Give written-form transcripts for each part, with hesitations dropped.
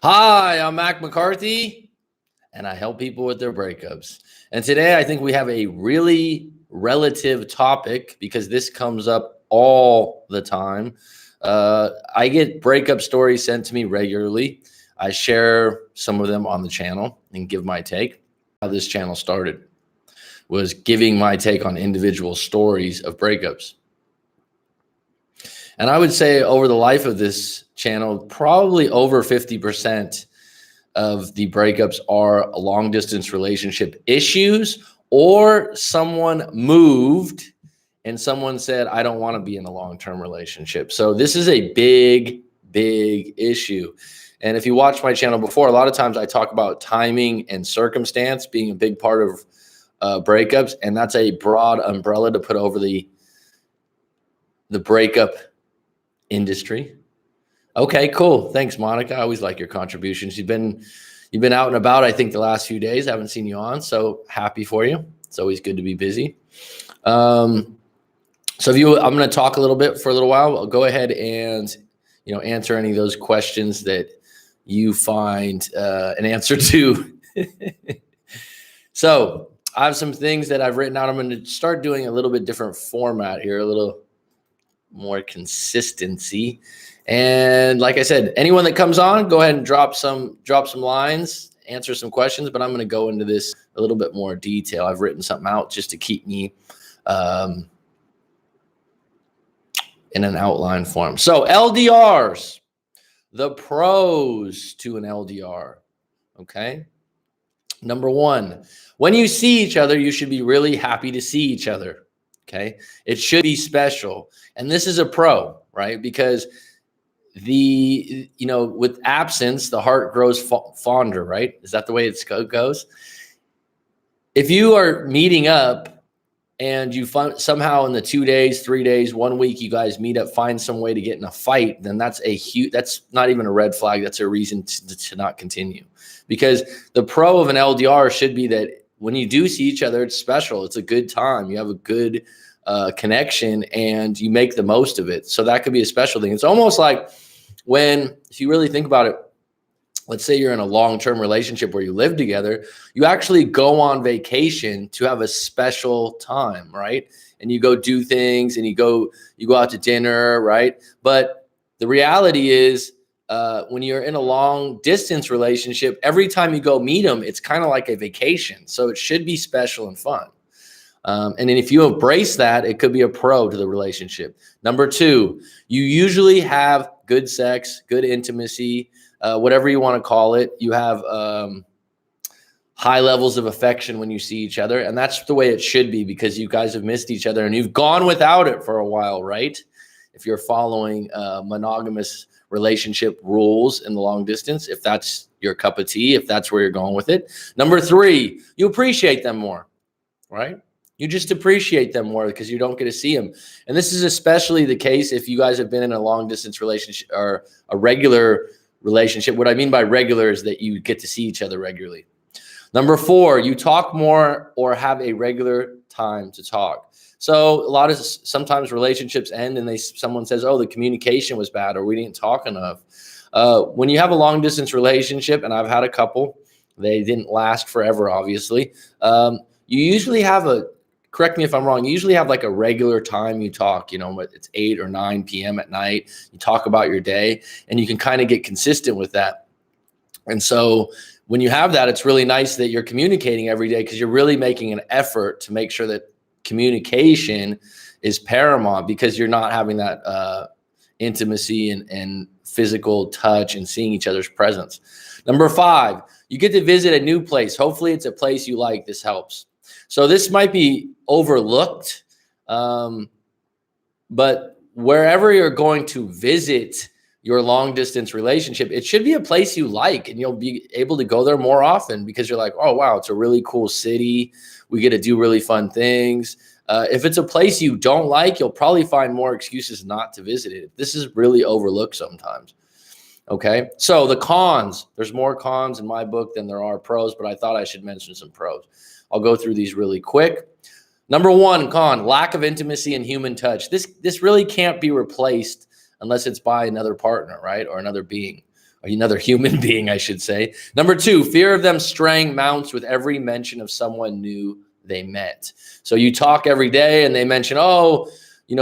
Hi, I'm McCarthy, and I help people with their breakups. And today I think we have a really relative topic because this comes up all the time. I get breakup stories sent to me regularly. I share some of them on the channel and give my take. How this channel started was giving my take on individual stories of breakups. And I would say over the life of this channel, probably over 50% of the breakups are long distance relationship issues, or someone moved and someone said, I don't want to be in a long-term relationship. So this is a big issue. And if you watch my channel before, a lot of times I talk about timing and circumstance being a big part of breakups. And that's a broad umbrella to put over the breakup industry. Okay, cool. Thanks, Monica. I always like your contributions. You've been out and about, I think, the last few days. I haven't seen you on, so happy for you. It's always good to be busy. I'm going to talk a little bit for a little while. I'll go ahead and answer any of those questions that you find an answer to. So I have some things that I've written out. I'm going to start doing a little bit different format here, a little more consistency. And like I said, anyone that comes on, go ahead and drop some lines, answer some questions, but I'm going to go into this a little bit more detail. I've written something out just to keep me in an outline form. So LDRs, the pros to an LDR. Okay. Number one, when you see each other, you should be really happy to see each other. Okay. It should be special. And this is a pro, right? Because with absence, the heart grows fonder, right? Is that the way it goes? If you are meeting up and you find somehow in the 2 days, 3 days, 1 week, you guys meet up, find some way to get in a fight, then that's not even a red flag. That's a reason to not continue. Because the pro of an LDR should be that when you do see each other, it's special. It's a good time. You have a good connection and you make the most of it. So that could be a special thing. It's almost like if you really think about it, let's say you're in a long-term relationship where you live together, you actually go on vacation to have a special time, right? And you go do things and you go out to dinner, right? But the reality is when you're in a long distance relationship, every time you go meet them, it's kind of like a vacation. So it should be special and fun. And then if you embrace that, it could be a pro to the relationship. Number two, you usually have good sex, good intimacy, whatever you want to call it. You have high levels of affection when you see each other. And that's the way it should be because you guys have missed each other and you've gone without it for a while, right? If you're following monogamous relationship rules in the long distance, if that's your cup of tea, if that's where you're going with it. Number three, you appreciate them more, right? You just appreciate them more because you don't get to see them. And this is especially the case if you guys have been in a long distance relationship or a regular relationship. What I mean by regular is that you get to see each other regularly. Number four, you talk more or have a regular time to talk. So sometimes relationships end and someone says, oh, the communication was bad or we didn't talk enough. When you have a long distance relationship, and I've had a couple, they didn't last forever, obviously. You usually have correct me if I'm wrong, you usually have like a regular time you talk, it's 8 or 9 p.m. at night. You talk about your day and you can kind of get consistent with that. And so when you have that, it's really nice that you're communicating every day because you're really making an effort to make sure that communication is paramount because you're not having that intimacy and physical touch and seeing each other's presence. Number five, you get to visit a new place. Hopefully it's a place you like. This helps. So this might be overlooked, but wherever you're going to visit your long distance relationship, it should be a place you like and you'll be able to go there more often because you're like, oh, wow, it's a really cool city. We get to do really fun things. If it's a place you don't like, you'll probably find more excuses not to visit it. This is really overlooked sometimes. Okay, so the cons, there's more cons in my book than there are pros, but I thought I should mention some pros. I'll go through these really quick. Number one con, lack of intimacy and human touch. This really can't be replaced unless it's by another partner, right? Or another being. another human being, I should say. Number 2, fear of them straying mounts with every mention of someone new they met. So you talk every day and they mention, oh,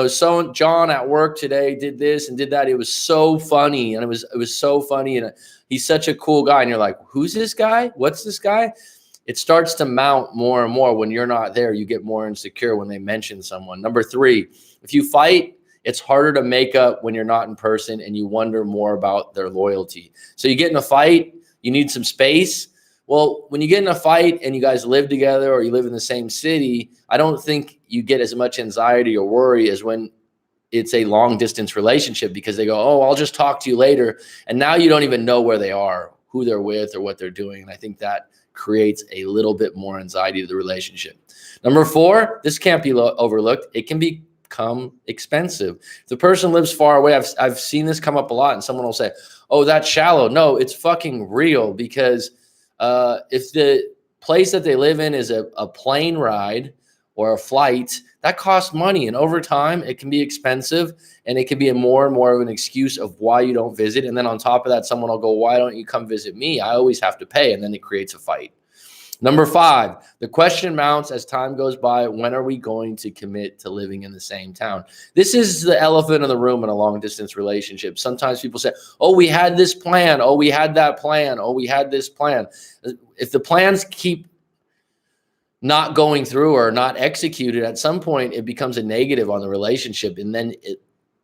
so John at work today did this and did that. It was so funny. And it was so funny. And he's such a cool guy. And you're like, who's this guy? What's this guy? It starts to mount more and more when you're not there. You get more insecure when they mention someone. Number 3, if you fight, it's harder to make up when you're not in person and you wonder more about their loyalty. So you get in a fight, you need some space. Well, when you get in a fight and you guys live together or you live in the same city, I don't think you get as much anxiety or worry as when it's a long distance relationship, because they go, oh, I'll just talk to you later. And now you don't even know where they are, who they're with, or what they're doing. And I think that creates a little bit more anxiety to the relationship. Number 4, this can't be overlooked. It can become expensive. If the person lives far away, I've seen this come up a lot, and someone will say, oh, that's shallow. No, it's fucking real, because if the place that they live in is a plane ride or a flight, that costs money. And over time, it can be expensive, and it can be more and more of an excuse of why you don't visit. And then on top of that, someone will go, why don't you come visit me? I always have to pay. And then it creates a fight. Number 5, the question mounts as time goes by. When are we going to commit to living in the same town? This is the elephant in the room in a long distance relationship. Sometimes people say, oh, we had this plan. Oh, we had that plan. Oh, we had this plan. If the plans keep not going through or not executed, at some point it becomes a negative on the relationship. And then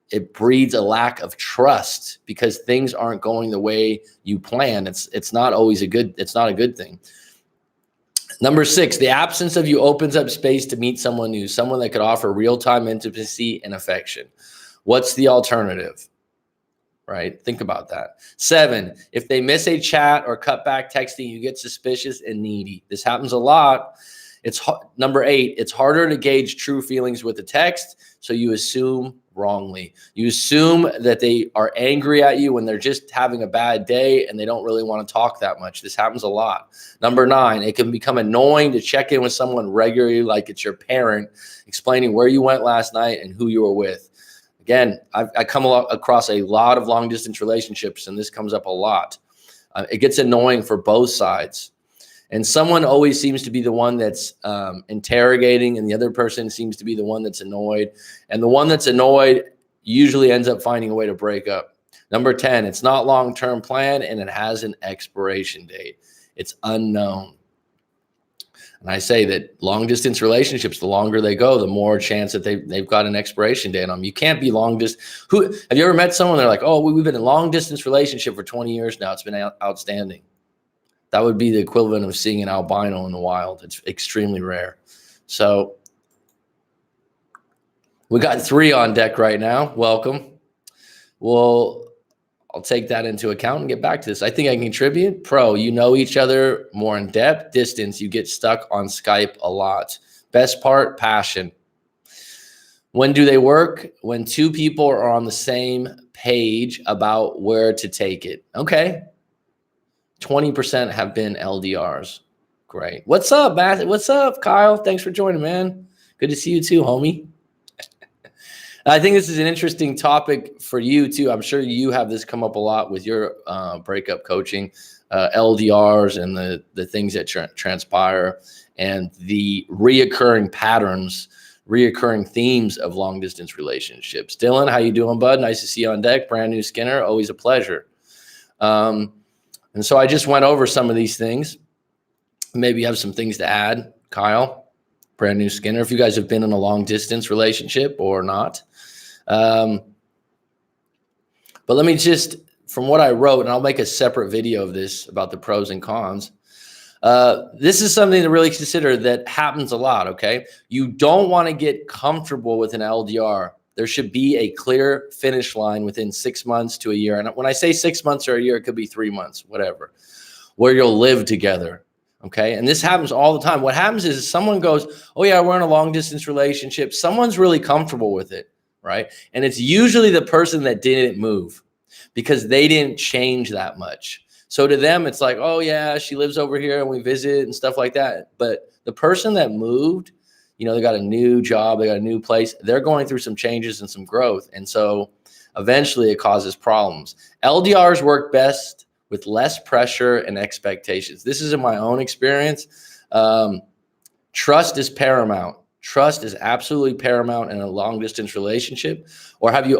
it breeds a lack of trust, because things aren't going the way you plan. It's not always it's not a good thing. Number 6, the absence of you opens up space to meet someone new, someone that could offer real-time intimacy and affection. What's the alternative? Right? Think about that. 7, if they miss a chat or cut back texting, you get suspicious and needy. This happens a lot. Number 8, it's harder to gauge true feelings with a text, so you assume wrongly. You assume that they are angry at you when they're just having a bad day and they don't really want to talk that much. This happens a lot. Number 9, it can become annoying to check in with someone regularly, like it's your parent, explaining where you went last night and who you were with. Again, I come across a lot of long distance relationships, and this comes up a lot. It gets annoying for both sides. And someone always seems to be the one that's interrogating, and the other person seems to be the one that's annoyed. And the one that's annoyed usually ends up finding a way to break up. Number 10, it's not long-term plan, and it has an expiration date. It's unknown. And I say that long-distance relationships, the longer they go, the more chance that they've got an expiration date on them. You can't be long-distance. Have you ever met someone, they're like, oh, we've been in a long-distance relationship for 20 years now. It's been outstanding. That would be the equivalent of seeing an albino in the wild. It's extremely rare. So we got 3 on deck right now. Welcome. I'll take that into account and get back to this. I think I can contribute. Pro, you know each other more in depth. Distance, you get stuck on Skype a lot. Best part, passion. When do they work? When 2 people are on the same page about where to take it. Okay. 20% have been LDRs. Great. What's up, Matt? What's up, Kyle? Thanks for joining, man. Good to see you too, homie. I think this is an interesting topic for you too. I'm sure you have this come up a lot with your breakup coaching, LDRs and the things that transpire, and the reoccurring patterns, reoccurring themes of long distance relationships. Dylan, how you doing, bud? Nice to see you on deck. Brand new Skinner, always a pleasure. And so I just went over some of these things. Maybe you have some things to add, Kyle, brand new Skinner, if you guys have been in a long distance relationship or not. But let me just, from what I wrote, and I'll make a separate video of this about the pros and cons. This is something to really consider that happens a lot, okay? You don't want to get comfortable with an LDR. There should be a clear finish line within 6 months to a year. And when I say 6 months or a year, it could be 3 months, whatever, where you'll live together. Okay. And this happens all the time. What happens is someone goes, oh yeah, we're in a long distance relationship. Someone's really comfortable with it. Right. And it's usually the person that didn't move because they didn't change that much. So to them, it's like, oh yeah, she lives over here and we visit and stuff like that. But the person that moved, you know, they got a new job, they got a new place, they're going through some changes and some growth. And so eventually it causes problems. LDRs work best with less pressure and expectations. This is in my own experience. Trust is paramount. Trust is absolutely paramount in a long distance relationship. Or have you,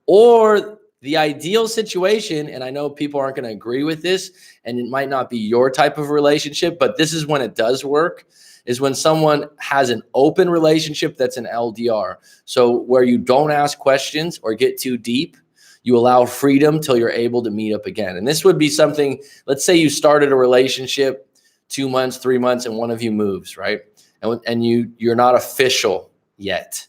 or the ideal situation, and I know people aren't going to agree with this, and it might not be your type of relationship, but this is when it does work, is when someone has an open relationship that's an LDR. So where you don't ask questions or get too deep, you allow freedom till you're able to meet up again. And this would be something, let's say you started a relationship 2 months, 3 months, and one of you moves, right? And you're not official yet.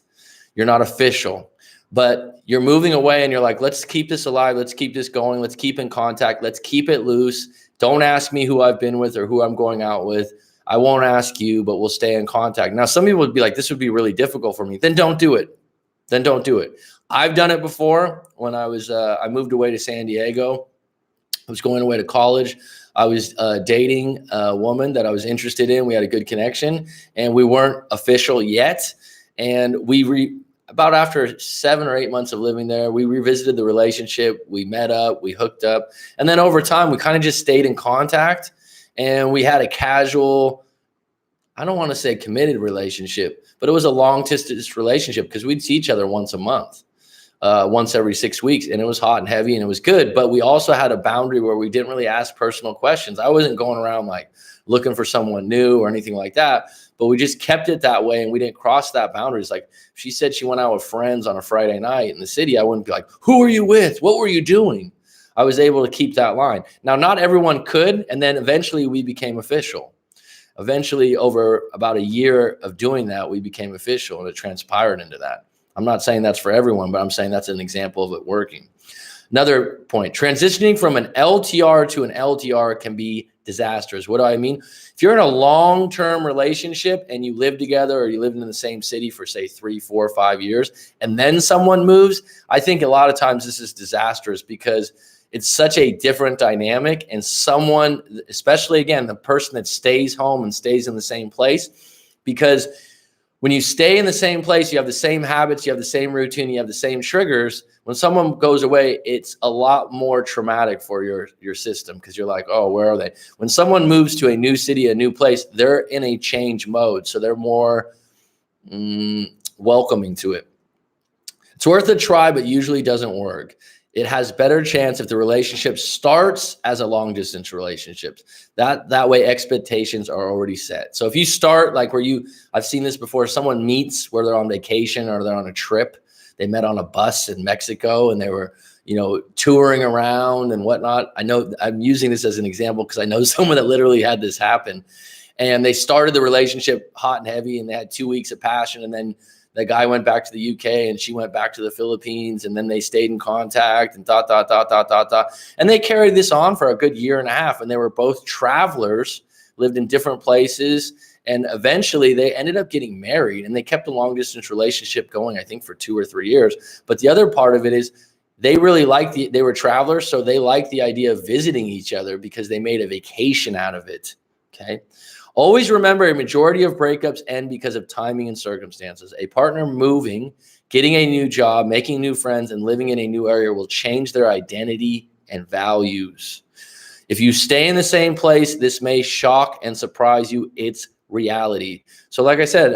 You're not official, but you're moving away and you're like, let's keep this alive. Let's keep this going. Let's keep in contact. Let's keep it loose. Don't ask me who I've been with or who I'm going out with. I won't ask you, but we'll stay in contact. Now, some people would be like, this would be really difficult for me. Then don't do it. Then don't do it. I've done it before when I moved away to San Diego. I was going away to college. I was dating a woman that I was interested in. We had a good connection, and we weren't official yet. And about after 7 or 8 months of living there, we revisited the relationship. We met up, we hooked up. And then over time, we kind of just stayed in contact, and we had a casual, I don't want to say committed relationship, but it was a long distance relationship because we'd see each other once a month. Once every 6 weeks, and it was hot and heavy and it was good. But we also had a boundary where we didn't really ask personal questions. I wasn't going around like looking for someone new or anything like that, but we just kept it that way and we didn't cross that boundary. It's like if she said she went out with friends on a Friday night in the city, I wouldn't be like, who are you with? What were you doing? I was able to keep that line. Now, not everyone could, and then eventually we became official. Eventually, over about a year of doing that, we became official, and it transpired into that. I'm not saying that's for everyone, but I'm saying that's an example of it working. Another point, transitioning from an LTR to an LDR can be disastrous. What do I mean? If you're in a long-term relationship and you live together or you live in the same city for say 3, 4, 5 years, and then someone moves, I think a lot of times this is disastrous because it's such a different dynamic, and someone, especially again, the person that stays home and stays in the same place, because when you stay in the same place, you have the same habits, you have the same routine, you have the same triggers. When someone goes away, it's a lot more traumatic for your system because you're like, oh, where are they? When someone moves to a new city, a new place, they're in a change mode. So they're more welcoming to it. It's worth a try, but usually doesn't work. It has better chance if the relationship starts as a long distance relationship. That way expectations are already set. So if you start like I've seen this before, someone meets where they're on vacation or they're on a trip. They met on a bus in Mexico and they were, touring around and whatnot. I know I'm using this as an example because I know someone that literally had this happen, and they started the relationship hot and heavy and they had 2 weeks of passion, and then the guy went back to the UK and she went back to the Philippines, and then they stayed in contact and . And they carried this on for a good year and a half. And they were both travelers, lived in different places. And eventually they ended up getting married, and they kept a long distance relationship going, I think for 2 or 3 years. But the other part of it is they really they were travelers. So they liked the idea of visiting each other because they made a vacation out of it. Okay. Always remember, a majority of breakups end because of timing and circumstances. A partner moving, getting a new job, making new friends, and living in a new area will change their identity and values. If you stay in the same place, this may shock and surprise you. It's reality. So like I said,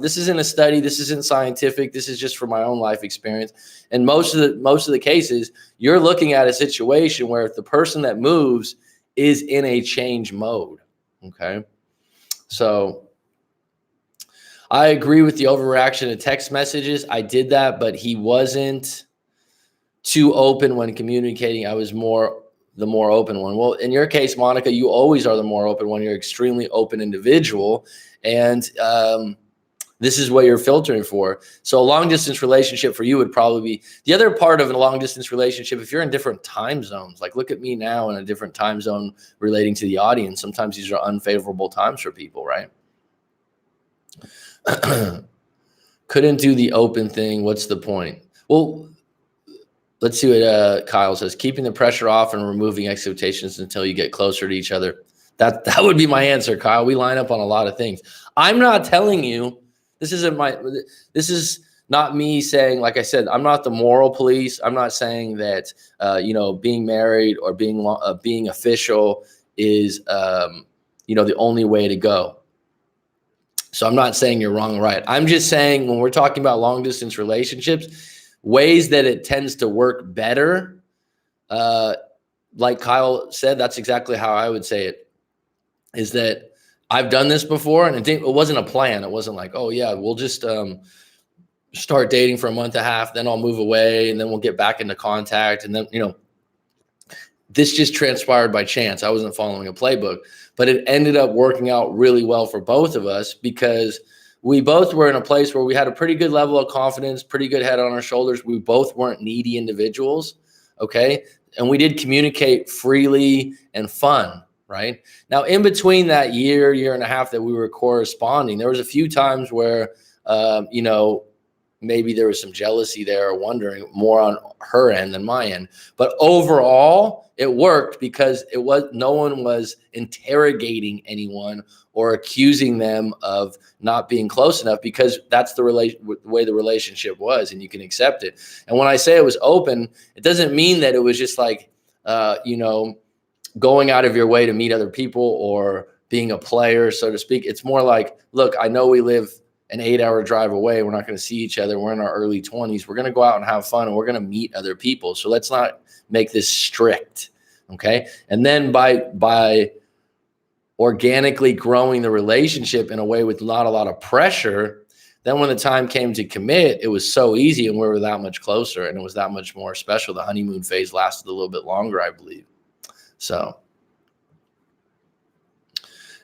this isn't a study. This isn't scientific. This is just from my own life experience. And most of the cases, you're looking at a situation where if the person that moves is in a change mode. Okay. So I agree with the overreaction to text messages. I did that, but he wasn't too open when communicating. I was the more open one. Well, in your case, Monica, you always are the more open one. You're an extremely open individual. And this is what you're filtering for. So a long distance relationship for you would probably be the other part of a long distance relationship. If you're in different time zones, like look at me now in a different time zone relating to the audience. Sometimes these are unfavorable times for people, right? Couldn't do the open thing. What's the point? Well, let's see what Kyle says. Keeping the pressure off and removing expectations until you get closer to each other. That would be my answer, Kyle. We line up on a lot of things. I'm not telling you. This is not me saying, like I said, I'm not the moral police. I'm not saying that, being married or being official is, the only way to go. So I'm not saying you're wrong or right. I'm just saying when we're talking about long distance relationships, ways that it tends to work better, like Kyle said, that's exactly how I would say it, is that I've done this before, and it wasn't a plan. It wasn't like, oh yeah, we'll just start dating for a month and a half, then I'll move away, and then we'll get back into contact. And then, this just transpired by chance. I wasn't following a playbook, but it ended up working out really well for both of us because we both were in a place where we had a pretty good level of confidence, pretty good head on our shoulders. We both weren't needy individuals. Okay. And we did communicate freely and fun. Right now, in between that year and a half that we were corresponding, there was a few times where, maybe there was some jealousy there or wondering more on her end than my end. But overall, it worked because no one was interrogating anyone or accusing them of not being close enough, because that's the way the relationship was, and you can accept it. And when I say it was open, it doesn't mean that it was just like, going out of your way to meet other people or being a player, so to speak. It's more like, look, I know we live an 8-hour drive away. We're not going to see each other. We're in our early 20s. We're going to go out and have fun, and we're going to meet other people. So let's not make this strict. Okay. And then by organically growing the relationship in a way with not a lot of pressure, then when the time came to commit, it was so easy, and we were that much closer, and it was that much more special. The honeymoon phase lasted a little bit longer, I believe. So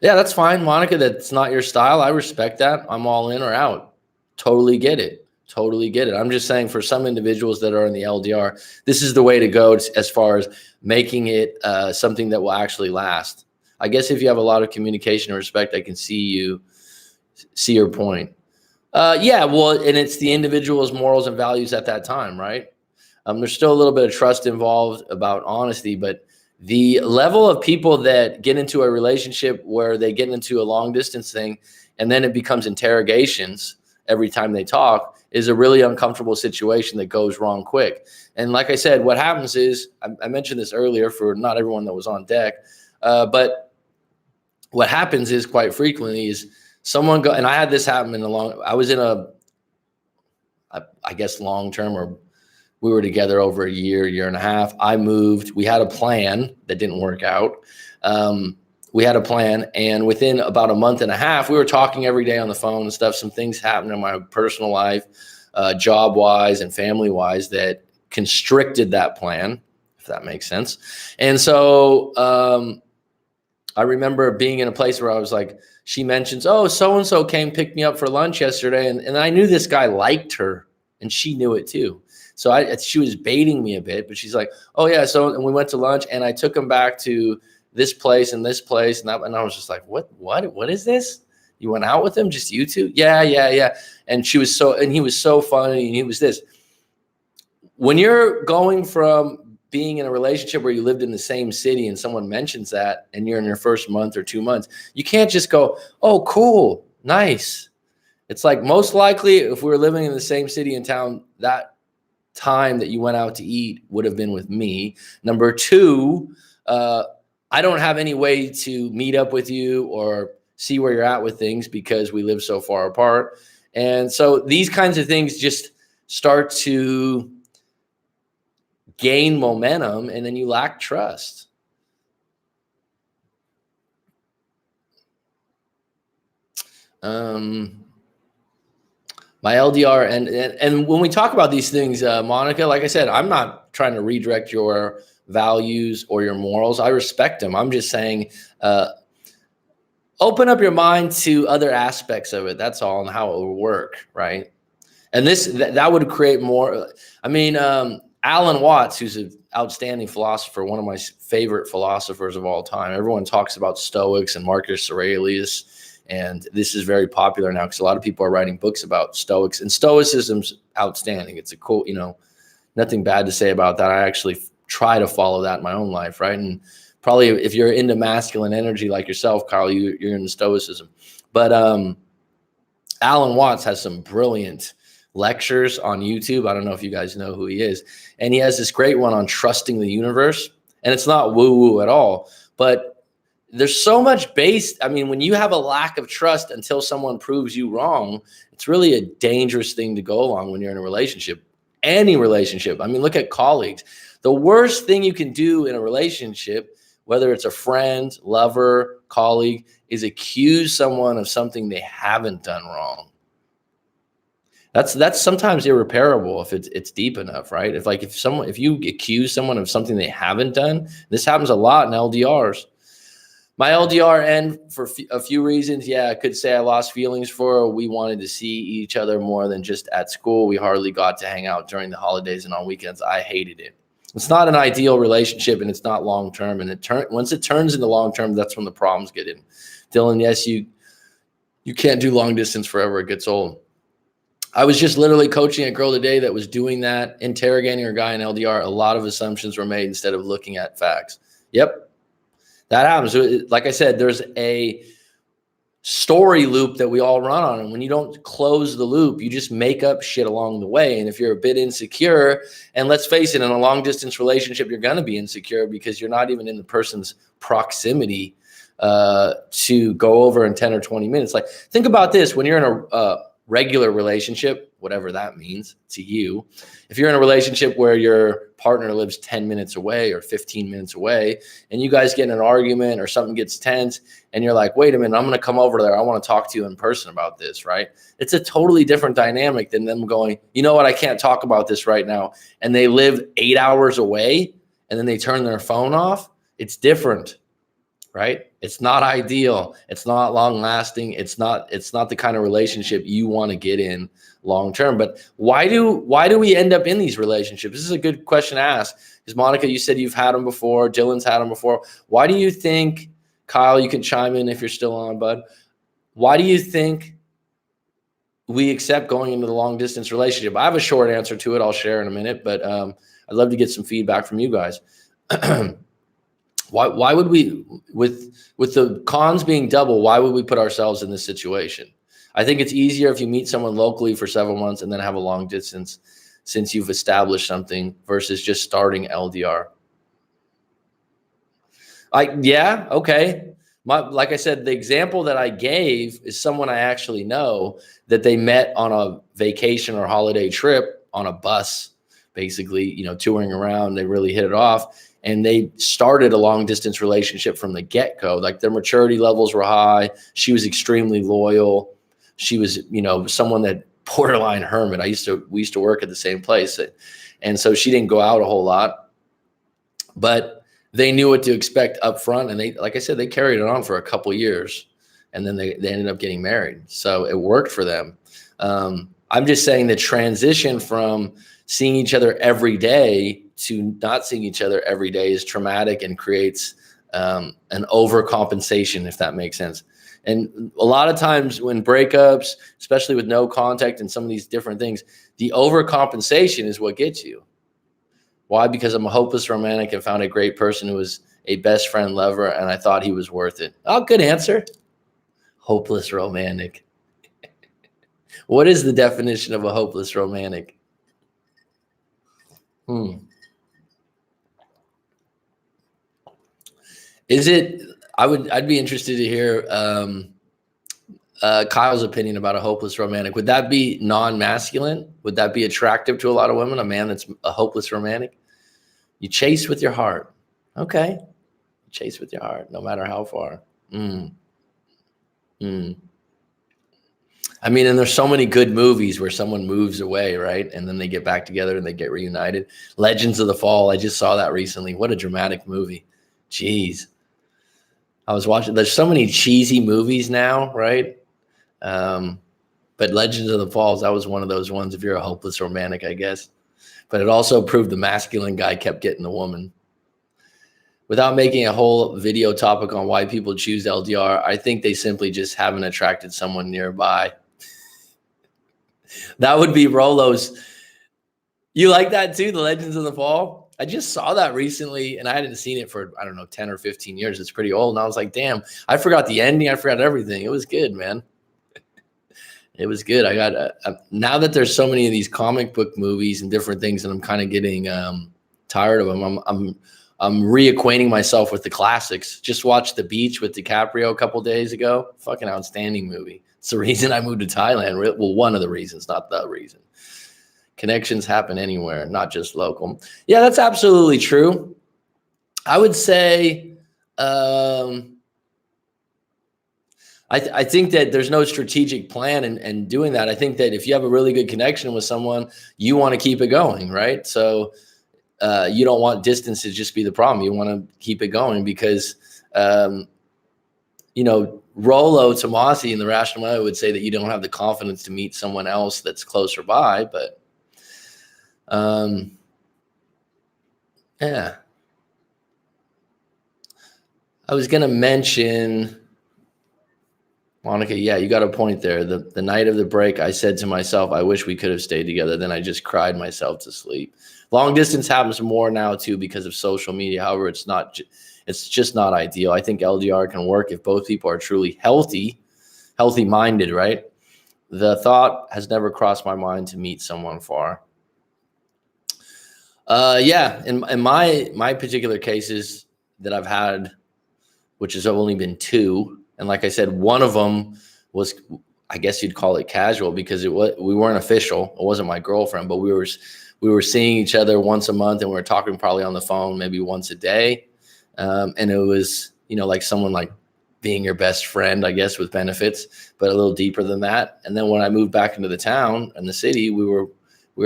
yeah, that's fine, Monica. That's not your style. I respect that. I'm all in or out. Totally get it. I'm just saying, for some individuals that are in the LDR, this is the way to go as far as making it something that will actually last. I guess if you have a lot of communication and respect, I can see your point. Yeah, well, and it's the individual's morals and values at that time, right? There's still a little bit of trust involved about honesty, but the level of people that get into a relationship where they get into a long distance thing and then it becomes interrogations every time they talk is a really uncomfortable situation that goes wrong quick. And like I said, what happens is, I mentioned this earlier for not everyone that was on deck, but what happens is quite frequently is someone and I had this happen I was in I guess long-term, or we were together over a year and a half. I moved. We had a plan that didn't work out. We had a plan, and within about a month and a half, we were talking every day on the phone and stuff. Some things happened in my personal life, job-wise and family-wise, that constricted that plan, if that makes sense. And so I remember being in a place where I was like, she mentions, oh, so-and-so came pick me up for lunch yesterday. And I knew this guy liked her, and she knew it too. So she was baiting me a bit, but she's like, oh yeah. So, and we went to lunch, and I took him back to this place and this place. And I was just like, what is this? You went out with him? Just you two? Yeah. And he was so funny. And he was this. When you're going from being in a relationship where you lived in the same city and someone mentions that, and you're in your first month or 2 months, you can't just go, oh, cool, nice. It's like, most likely, if we were living in the same city and town, that time that you went out to eat would have been with me. Number two, I don't have any way to meet up with you or see where you're at with things because we live so far apart. And so these kinds of things just start to gain momentum, and then you lack trust. My LDR, and when we talk about these things, Monica, like I said, I'm not trying to redirect your values or your morals. I respect them. I'm just saying, open up your mind to other aspects of it. That's all, and how it will work, right? And that would create more. I mean, Alan Watts, who's an outstanding philosopher, one of my favorite philosophers of all time. Everyone talks about Stoics and Marcus Aurelius. And this is very popular now because a lot of people are writing books about Stoics, and Stoicism's outstanding. It's a cool, nothing bad to say about that. I actually try to follow that in my own life, right? And probably if you're into masculine energy like yourself, Carl, you're into Stoicism. But Alan Watts has some brilliant lectures on YouTube. I don't know if you guys know who he is. And he has this great one on trusting the universe. And it's not woo-woo at all, but there's so much based. I mean, when you have a lack of trust until someone proves you wrong, it's really a dangerous thing to go along when you're in a relationship, any relationship. I mean, look at colleagues. The worst thing you can do in a relationship, whether it's a friend, lover, colleague, is accuse someone of something they haven't done wrong. That's sometimes irreparable if it's deep enough, right? If you accuse someone of something they haven't done, this happens a lot in LDRs. My LDR end for a few reasons. Yeah, I could say I lost feelings for her. We wanted to see each other more than just at school. We hardly got to hang out during the holidays and on weekends. I hated it. It's not an ideal relationship, and it's not long term. And once it turns into long term, that's when the problems get in. Dylan, yes, you can't do long distance forever. It gets old. I was just literally coaching a girl today that was doing that, interrogating her guy in LDR. A lot of assumptions were made instead of looking at facts. Yep, that happens. Like I said, there's a story loop that we all run on. And when you don't close the loop, you just make up shit along the way. And if you're a bit insecure, and let's face it, in a long distance relationship, you're going to be insecure because you're not even in the person's proximity to go over in 10 or 20 minutes. Like, think about this. When you're in a regular relationship, whatever that means to you, if you're in a relationship where your partner lives 10 minutes away or 15 minutes away, and you guys get in an argument or something gets tense, and you're like, wait a minute, I'm going to come over there. I want to talk to you in person about this, right? It's a totally different dynamic than them going, you know what, I can't talk about this right now. And they live 8 hours away, and then they turn their phone off. It's different, right? It's not ideal. It's not long lasting. It's not the kind of relationship you want to get in long term. But why do we end up in these relationships? This is a good question to ask. Because Monica, you said you've had them before. Dylan's had them before. Why do you think, Kyle, you can chime in if you're still on, bud. Why do you think we accept going into the long distance relationship? I have a short answer to it. I'll share in a minute, but I'd love to get some feedback from you guys. Why would we, with the cons being double, why would we put ourselves in this situation? I think it's easier if you meet someone locally for several months and then have a long distance since you've established something versus just starting LDR. Yeah, okay. Like I said, the example that I gave is someone I actually know that they met on a vacation or holiday trip on a bus, basically, touring around. They really hit it off. And they started a long distance relationship from the get-go. Like, their maturity levels were high. She was extremely loyal. She was, someone that borderline hermit. We used to work at the same place. And so she didn't go out a whole lot, but they knew what to expect up front. And they, like I said, they carried it on for a couple years, and then they ended up getting married. So it worked for them. I'm just saying the transition from seeing each other every day to not seeing each other every day is traumatic and creates an overcompensation, if that makes sense. And a lot of times when breakups, especially with no contact and some of these different things, the overcompensation is what gets you. Why? Because I'm a hopeless romantic and found a great person who was a best friend lover, and I thought he was worth it. Oh, good answer. Hopeless romantic. What is the definition of a hopeless romantic? Is it? I'd be interested to hear Kyle's opinion about a hopeless romantic. Would that be non-masculine? Would that be attractive to a lot of women? A man that's a hopeless romantic? You chase with your heart. Okay. Chase with your heart, no matter how far. I mean, and there's so many good movies where someone moves away, right? And then they get back together and they get reunited. Legends of the Fall. I just saw that recently. What a dramatic movie. Jeez. I was watching, there's so many cheesy movies now, right? But Legends of the Falls, that was one of those ones if you're a hopeless romantic, I guess. But it also proved the masculine guy kept getting the woman. Without making a whole video topic on why people choose LDR, I think they simply just haven't attracted someone nearby. That would be Rolo's. You like that too, the Legends of the Fall? I just saw that recently, and I hadn't seen it for, 10 or 15 years. It's pretty old. And I was like, damn, I forgot the ending. I forgot everything. It was good, man. It was good. I got now that there's so many of these comic book movies and different things, and I'm kind of getting tired of them. I'm reacquainting myself with the classics. Just watched The Beach with DiCaprio a couple days ago. Fucking outstanding movie. It's the reason I moved to Thailand. Well, one of the reasons, not the reason. Connections happen anywhere, not just local. Yeah, that's absolutely true. I would say I think that there's no strategic plan in doing that. I think that if you have a really good connection with someone, you want to keep it going, right? So you don't want distance to just be the problem. You want to keep it going because, Rollo Tomasi in the Rational Mind would say that you don't have the confidence to meet someone else that's closer by, but yeah. I was going to mention, Monica, yeah, you got a point there. The night of the break, I said to myself, I wish we could have stayed together. Then I just cried myself to sleep. Long distance happens more now, too, because of social media. However, it's just not ideal. I think LDR can work if both people are truly healthy-minded, right? The thought has never crossed my mind to meet someone far. Yeah, in my particular cases that I've had, which has only been 2, and like I said, one of them was, I guess you'd call it casual because we weren't official. It wasn't my girlfriend, but we were seeing each other once a month, and we were talking probably on the phone maybe once a day. And it was, like someone like being your best friend, I guess, with benefits, but a little deeper than that. And then when I moved back into the town and the city, we were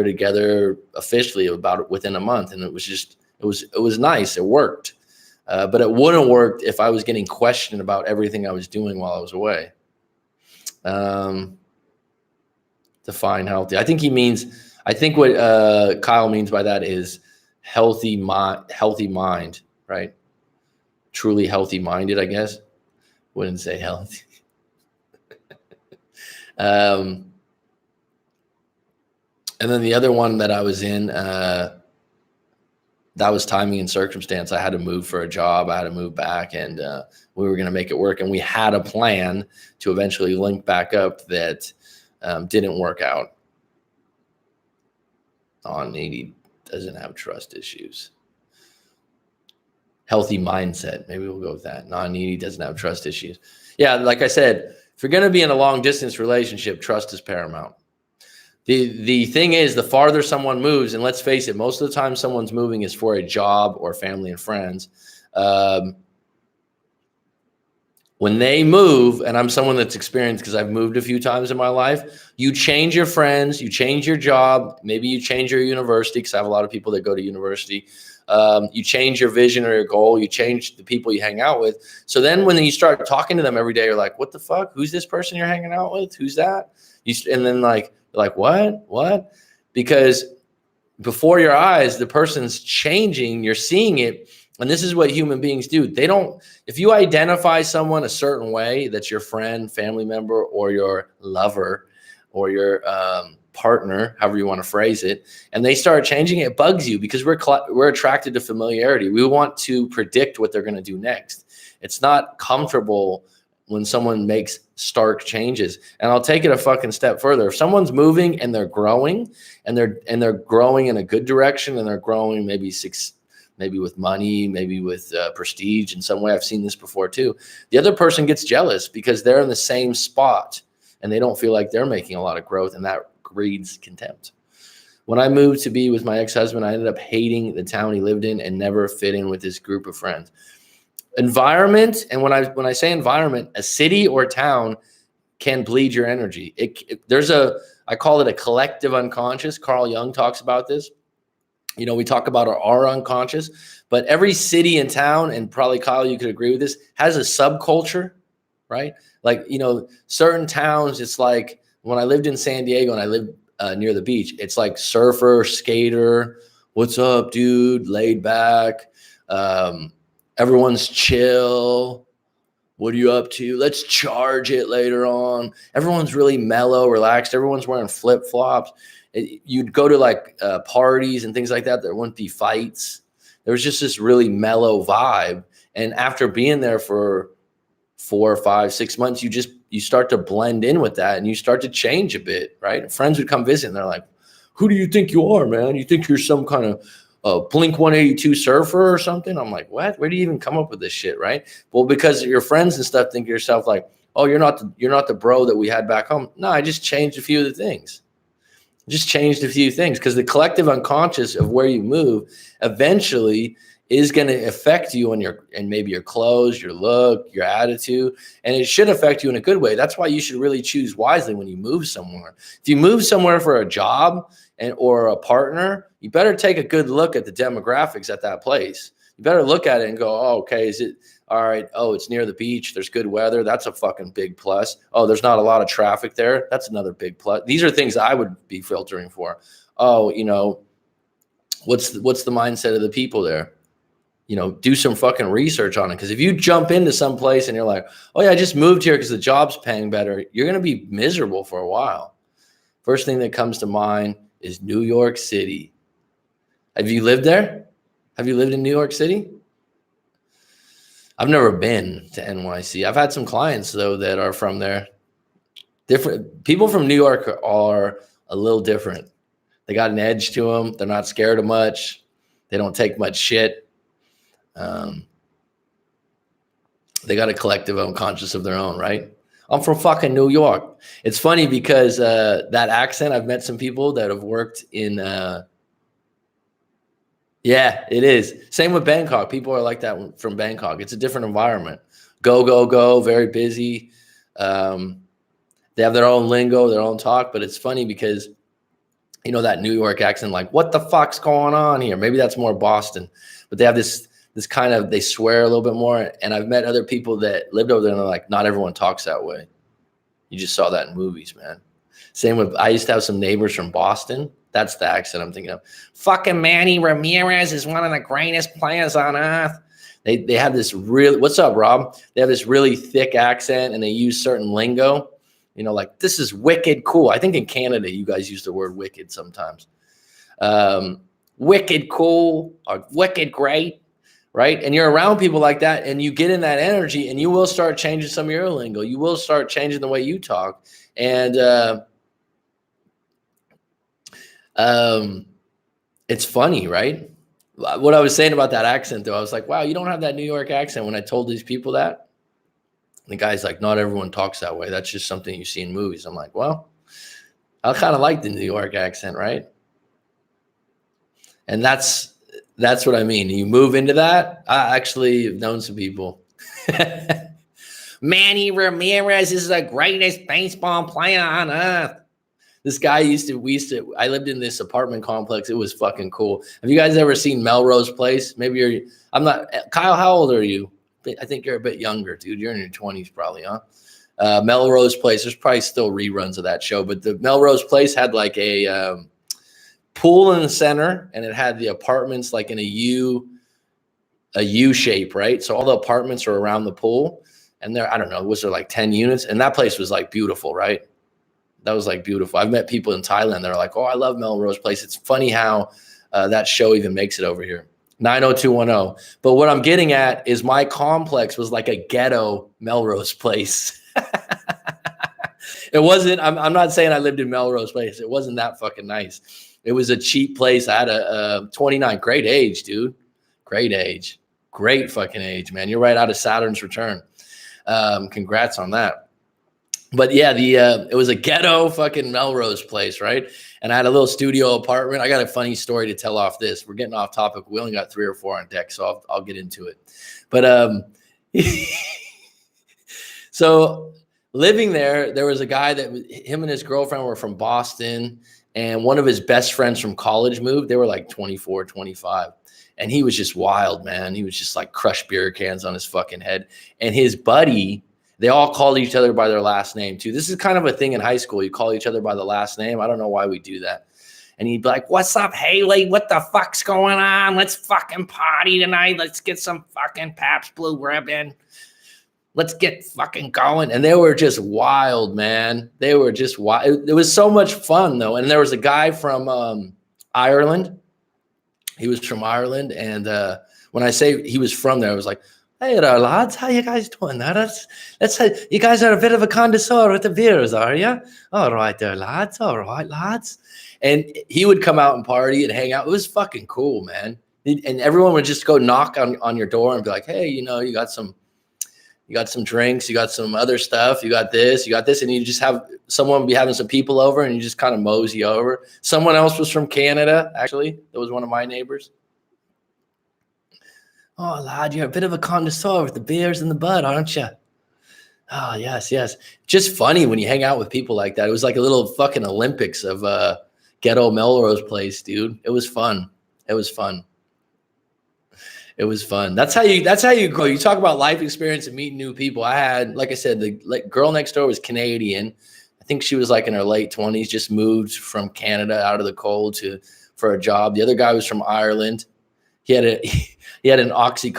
together officially about within a month, and it was nice. It worked. But it wouldn't work if I was getting questioned about everything I was doing while I was away. Define healthy. I think what Kyle means by that is healthy mind, right? Truly healthy minded, I guess. Wouldn't say healthy. And then the other one that I was in, that was timing and circumstance. I had to move for a job. I had to move back, and we were going to make it work. And we had a plan to eventually link back up that didn't work out. Non-needy doesn't have trust issues. Healthy mindset. Maybe we'll go with that. Non-needy doesn't have trust issues. Yeah, like I said, if you're going to be in a long-distance relationship, trust is paramount. The thing is, the farther someone moves, and let's face it, most of the time someone's moving is for a job or family and friends. When they move, and I'm someone that's experienced because I've moved a few times in my life, you change your friends, you change your job, maybe you change your university, because I have a lot of people that go to university. You change your vision or your goal, you change the people you hang out with. So then when you start talking to them every day, you're like, what the fuck? Who's this person you're hanging out with? Who's that? And then like what? Because before your eyes, the person's changing, you're seeing it. And this is what human beings do. If you identify someone a certain way, that's your friend, family member, or your lover, or your partner, however you want to phrase it, and they start changing, it bugs you because we're attracted to familiarity. We want to predict what they're going to do next. It's not comfortable when someone makes stark changes. And I'll take it a fucking step further. If someone's moving and they're growing, and they're growing in a good direction, and they're growing maybe with money, maybe with prestige in some way. I've seen this before too. The other person gets jealous because they're in the same spot and they don't feel like they're making a lot of growth, and that breeds contempt. When I moved to be with my ex-husband, I ended up hating the town he lived in and never fit in with his group of friends. Environment, and when I say environment, a city or town can bleed your energy. I call it a collective unconscious. Carl Jung talks about this. We talk about our unconscious, but every city and town, and probably Kyle, you could agree with this, has a subculture, right? Like, certain towns, it's like when I lived in San Diego and I lived near the beach, it's like surfer, skater, what's up, dude, laid back. Everyone's chill. What are you up to? Let's charge it later on. Everyone's really mellow, relaxed. Everyone's wearing flip-flops. You'd go to like parties and things like that. There wouldn't be fights. There was just this really mellow vibe. And after being there for 4 or 5, 6 months, you just start to blend in with that, and you start to change a bit, right? Friends would come visit, and they're like, "Who do you think you are, man? You think you're some kind of Blink 182 surfer or something?" I'm like, "What? Where do you even come up with this shit?" Right? Well, because your friends and stuff think to yourself like, "Oh, you're not the bro that we had back home." No, I just changed a few of the things. Just changed a few things, because the collective unconscious of where you move eventually is going to affect you and maybe your clothes, your look, your attitude, and it should affect you in a good way. That's why you should really choose wisely when you move somewhere. If you move somewhere for a job or a partner, you better take a good look at the demographics at that place. You better look at it and go, "Oh, okay, is it all right? Oh, it's near the beach. There's good weather. That's a fucking big plus. Oh, there's not a lot of traffic there. That's another big plus." These are things I would be filtering for. Oh, what's the mindset of the people there? Do some fucking research on it. Because if you jump into some place and you're like, "Oh yeah, I just moved here because the job's paying better," you're going to be miserable for a while. First thing that comes to mind is New York City. Have you lived there? Have you lived in New York City? I've never been to NYC. I've had some clients, though, that are from there. Different people from New York are a little different. They got an edge to them. They're not scared of much. They don't take much shit. They got a collective unconscious of their own, right? I'm from fucking New York. It's funny because that accent, I've met some people that have worked in yeah, it is. Same with Bangkok. People are like that from Bangkok. It's a different environment. Go, go, go, very busy. They have their own lingo, their own talk, but it's funny because, that New York accent, like, "What the fuck's going on here?" Maybe that's more Boston, but they have this kind of, they swear a little bit more. And I've met other people that lived over there and they're like, "Not everyone talks that way." You just saw that in movies, man. Same with, I used to have some neighbors from Boston. That's the accent I'm thinking of. "Fucking Manny Ramirez is one of the greatest players on earth." They have this really, what's up, Rob? They have this really thick accent, and they use certain lingo. Like, "This is wicked cool." I think in Canada, you guys use the word wicked sometimes. Wicked cool or wicked great, right? And you're around people like that, and you get in that energy, and you will start changing some of your lingo. You will start changing the way you talk. And it's funny, right? What I was saying about that accent, though, I was like, "Wow, you don't have that New York accent." When I told these people that, the guy's like, "Not everyone talks that way. That's just something you see in movies." I'm like, "Well, I kind of like the New York accent, right?" And that's what I mean. You move into that. I actually have known some people. "Manny Ramirez is the greatest baseball player on earth." This guy I lived in this apartment complex. It was fucking cool. Have you guys ever seen Melrose Place? Maybe I'm not, Kyle, how old are you? I think you're a bit younger, dude. You're in your 20s probably, huh? Melrose Place. There's probably still reruns of that show, but the Melrose Place had like a pool in the center, and it had the apartments like in a U shape, right? So all the apartments are around the pool, and I don't know, was there like 10 units? And that place was like beautiful, right? That was like beautiful. I've met people in Thailand that are like, "Oh, I love Melrose Place." It's funny how that show even makes it over here. 90210. But what I'm getting at is my complex was like a ghetto Melrose Place. It wasn't, I'm not saying I lived in Melrose Place. It wasn't that fucking nice. It was a cheap place. I had a 29. Great age, dude. Great age. Great fucking age, man. You're right out of Saturn's return. Congrats on that. But yeah, it was a ghetto fucking Melrose Place, right? And I had a little studio apartment. I got a funny story to tell off this. We're getting off topic. We only got 3 or 4 on deck, so I'll get into it. But so living there was a guy that him and his girlfriend were from Boston, and one of his best friends from college moved. They were like 24, 25. And he was just wild, man. He was just like crushed beer cans on his fucking head. And his buddy, they all called each other by their last name too. This is kind of a thing in high school. You call each other by the last name. I don't know why we do that. And he'd be like, "What's up, Haley? What the fuck's going on? Let's fucking party tonight. Let's get some fucking Pabst Blue Ribbon. Let's get fucking going." And they were just wild, man. They were just wild. It was so much fun, though. And there was a guy from Ireland. He was from Ireland. And when I say he was from there, I was like, Hey there, lads. How you guys doing? That's you guys are a bit of a connoisseur with the beers, are you? All right there, lads. All right, lads. And he would come out and party and hang out. It was fucking cool, man. And everyone would just go knock on your door and be like, hey, you got some drinks, you got some other stuff, you got this, and you just have someone be having some people over and you just kind of mosey over. Someone else was from Canada, actually. That was one of my neighbors. Oh, lad, you're a bit of a connoisseur with the beers and the bud, aren't you? Oh, yes, yes. Just funny when you hang out with people like that. It was like a little fucking Olympics of ghetto Melrose Place, dude. It was fun. It was fun. It was fun. That's how you grow. You talk about life experience and meeting new people. I had, like I said, the girl next door was Canadian. I think she was like in her late 20s, just moved from Canada out of the cold for a job. The other guy was from Ireland. He had an oxy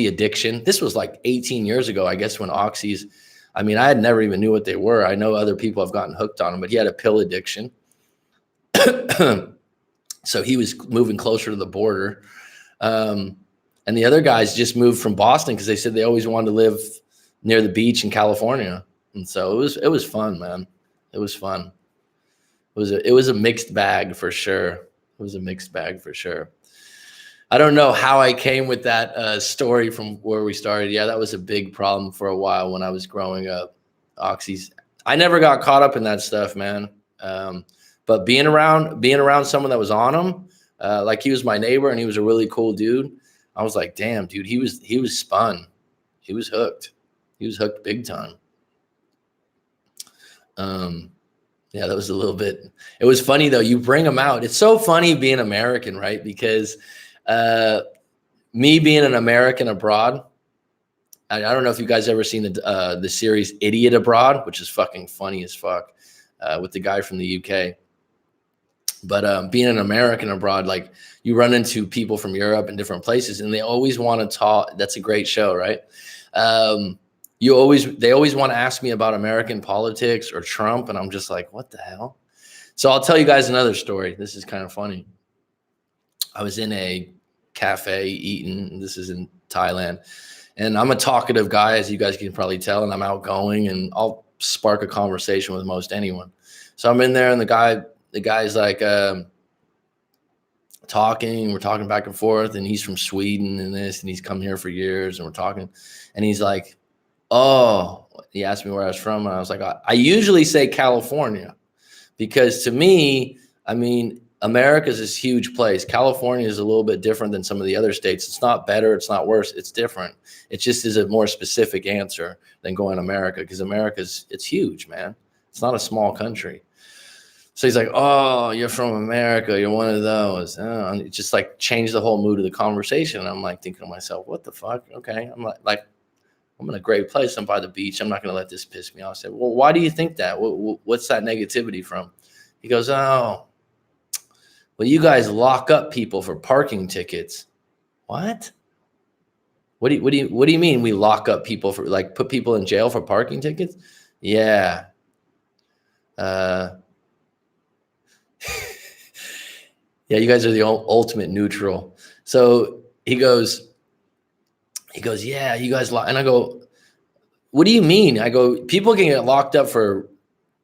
addiction. This was like 18 years ago, I guess, when oxys, I mean, I had never even knew what they were. I know other people have gotten hooked on them, but he had a pill addiction. So he was moving closer to the border. And the other guys just moved from Boston because they said they always wanted to live near the beach in California. And so it was fun, man. It was fun. It was a mixed bag for sure. It was a mixed bag for sure. I don't know how I came with that story from where we started. Yeah, that was a big problem for a while when I was growing up. Oxys. I never got caught up in that stuff, man. But being around someone that was on them, like he was my neighbor and he was a really cool dude. I was like, damn, dude, he was spun. He was hooked. He was hooked big time. Yeah, that was a little bit. It was funny though. You bring them out. It's so funny being American, right? Because me being an American abroad, I don't know if you guys ever seen the series Idiot Abroad, which is fucking funny as fuck, with the guy from the UK. But being an American abroad, like you run into people from Europe and different places, and they always want to talk. That's a great show, right? They always want to ask me about American politics or Trump, and I'm just like, what the hell? So I'll tell you guys another story. This is kind of funny. I was in a cafe eating. This is in Thailand, and I'm a talkative guy, as you guys can probably tell, and I'm outgoing, and I'll spark a conversation with most anyone. So I'm in there, and the guy's like talking. We're talking back and forth, and he's from Sweden and this, and he's come here for years, and we're talking, and he's like, oh, he asked me where I was from, and I was like, I usually say California, because to me, I mean, America's this huge place. California is a little bit different than some of the other states. It's not better, it's not worse, it's different. It just is a more specific answer than going America, because it's huge, man. It's not a small country. So he's like, oh, you're from America. You're one of those. Oh, and it just like changed the whole mood of the conversation. And I'm like thinking to myself, what the fuck? Okay. I'm like, I'm in a great place. I'm by the beach. I'm not going to let this piss me off. I said, well, why do you think that? What's that negativity from? He goes, oh, well, you guys lock up people for parking tickets. What? What do you mean we lock up people for, like, put people in jail for parking tickets? Yeah. Yeah, you guys are the ultimate neutral. So he goes, yeah, you guys, and I go, what do you mean? I go, people can get locked up for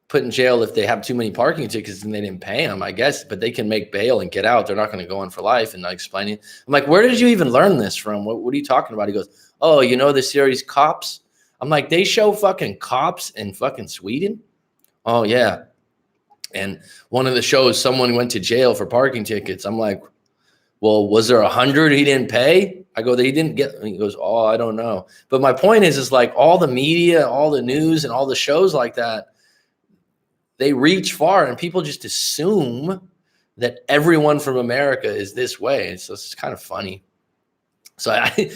put in jail if they have too many parking tickets and they didn't pay them, I guess, but they can make bail and get out. They're not going to go in for life. And I explain it. I'm like, where did you even learn this from? What are you talking about? He goes, oh, you know the series Cops? I'm like, they show fucking Cops in fucking Sweden? Oh, yeah. And one of the shows, someone went to jail for parking tickets. I'm like, well, was there 100 he didn't pay? I go, he didn't get. He goes, oh, I don't know. But my point is like all the media, all the news, and all the shows like that, they reach far, and people just assume that everyone from America is this way. So it's kind of funny. So I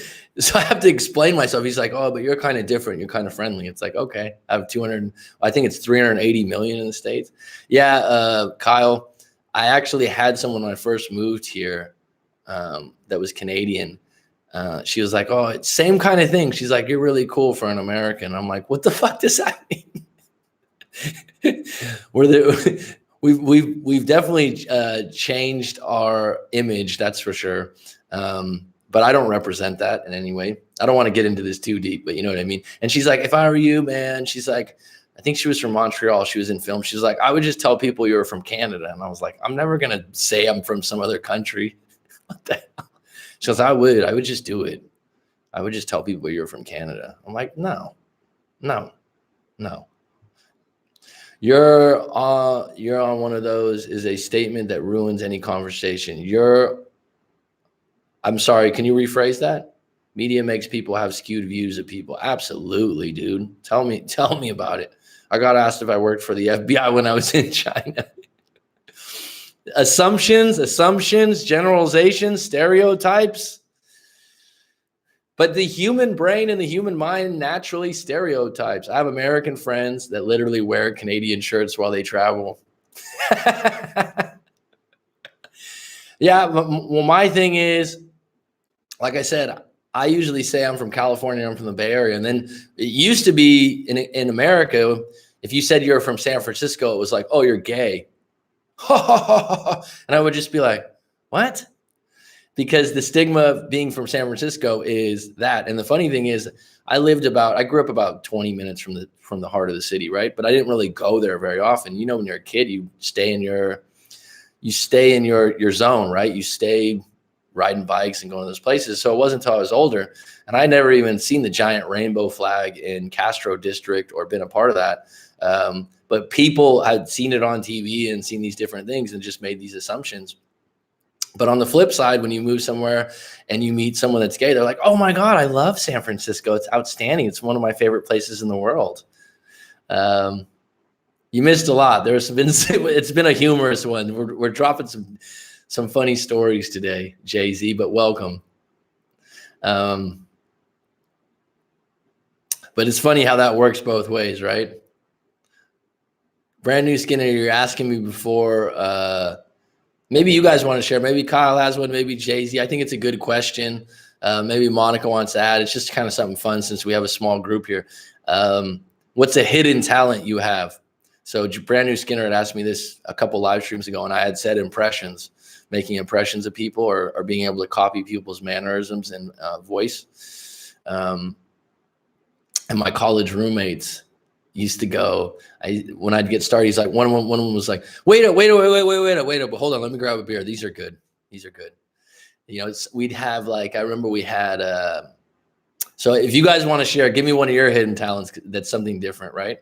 have to explain myself. He's like, oh, but you're kind of different. You're kind of friendly. It's like, okay, I have 200. I think it's 380 million in the States. Yeah, Kyle, I actually had someone when I first moved here that was Canadian. She was like, oh, it's same kind of thing. She's like, you're really cool for an American. I'm like, what the fuck does that mean? We've definitely changed our image, that's for sure. but I don't represent that in any way. I don't want to get into this too deep, but you know what I mean? And she's like, if I were you, man, she's like, I think she was from Montreal. She was in film. She's like, I would just tell people you were from Canada. And I was like, I'm never going to say I'm from some other country. What the hell? She goes, I would just do it. I would just tell people you're from Canada. I'm like, no. You're on one of those is a statement that ruins any conversation. I'm sorry, can you rephrase that? Media makes people have skewed views of people. Absolutely, dude. Tell me about it. I got asked if I worked for the FBI when I was in China. Assumptions, generalizations, stereotypes. But the human brain and the human mind naturally stereotypes. I have American friends that literally wear Canadian shirts while they travel. Yeah, well, my thing is, like I said, I usually say I'm from California, I'm from the Bay Area. And then it used to be in America, if you said you're from San Francisco, it was like, oh, you're gay. And I would just be like, what? Because the stigma of being from San Francisco is that. And the funny thing is, I grew up about 20 minutes from the heart of the city, right? But I didn't really go there very often. You know, when you're a kid, you stay in your zone, right? You stay riding bikes and going to those places. So it wasn't until I was older, and I never even seen the giant rainbow flag in Castro District or been a part of that. But people had seen it on TV and seen these different things and just made these assumptions. But on the flip side, when you move somewhere and you meet someone that's gay, they're like, oh my God, I love San Francisco. It's outstanding. It's one of my favorite places in the world. You missed a lot. It's been a humorous one. We're dropping some funny stories today, Jay-Z, but welcome. But it's funny how that works both ways, right? Brand new Skinner, you're asking me before, maybe you guys want to share. Maybe Kyle has one, maybe Jay-Z. I think it's a good question. Maybe Monica wants to add. It's just kind of something fun since we have a small group here. What's a hidden talent you have? So Brand new Skinner had asked me this a couple live streams ago, and I had said impressions, making impressions of people or being able to copy people's mannerisms and voice. And my college roommates used to go, when I'd get started, he's like, one of them was like, wait up, but hold on, let me grab a beer. These are good. You know, we'd have like, I remember we had, so if you guys want to share, give me one of your hidden talents that's something different, right?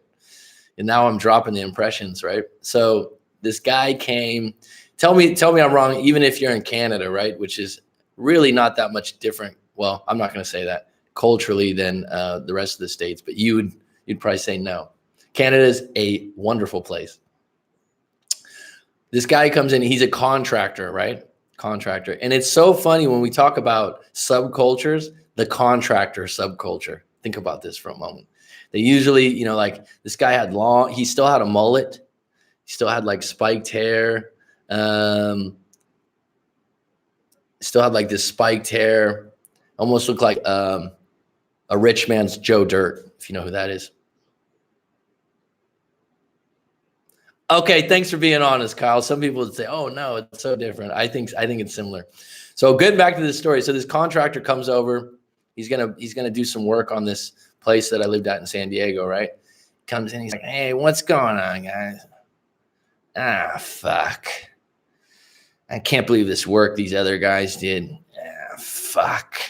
And now I'm dropping the impressions, right? So this guy came, tell me I'm wrong, even if you're in Canada, right? Which is really not that much different. Well, I'm not going to say that culturally than the rest of the states, but you'd probably say no. Canada is a wonderful place. This guy comes in, he's a contractor, right? Contractor. And it's so funny when we talk about subcultures, the contractor subculture. Think about this for a moment. They usually, you know, like this guy he still had a mullet. He still had like spiked hair. Still had like this spiked hair. Almost looked like a rich man's Joe Dirt, if you know who that is. Okay, thanks for being honest, Kyle. Some people would say, "Oh no, it's so different." I think it's similar. So getting back to this story, so this contractor comes over. He's gonna do some work on this place that I lived at in San Diego. Right? Comes in, he's like, "Hey, what's going on, guys?" Ah, fuck! I can't believe this work these other guys did. Ah, fuck!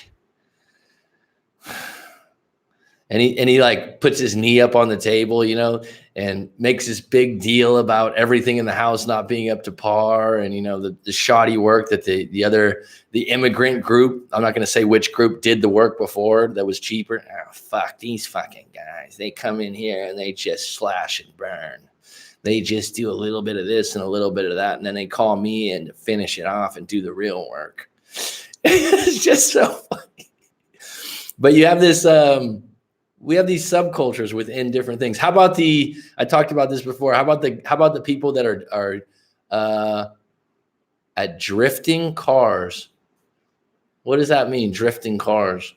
And he like puts his knee up on the table, you know, and makes this big deal about everything in the house not being up to par, and you know the shoddy work that the immigrant group, I'm not going to say which group, did the work before that was cheaper. Oh, fuck these fucking guys! They come in here and they just slash and burn. They just do a little bit of this and a little bit of that, and then they call me in to finish it off and do the real work. It's just so funny. But you have this. We have these subcultures within different things. How about I talked about this before. How about the people that are at drifting cars? What does that mean? Drifting cars.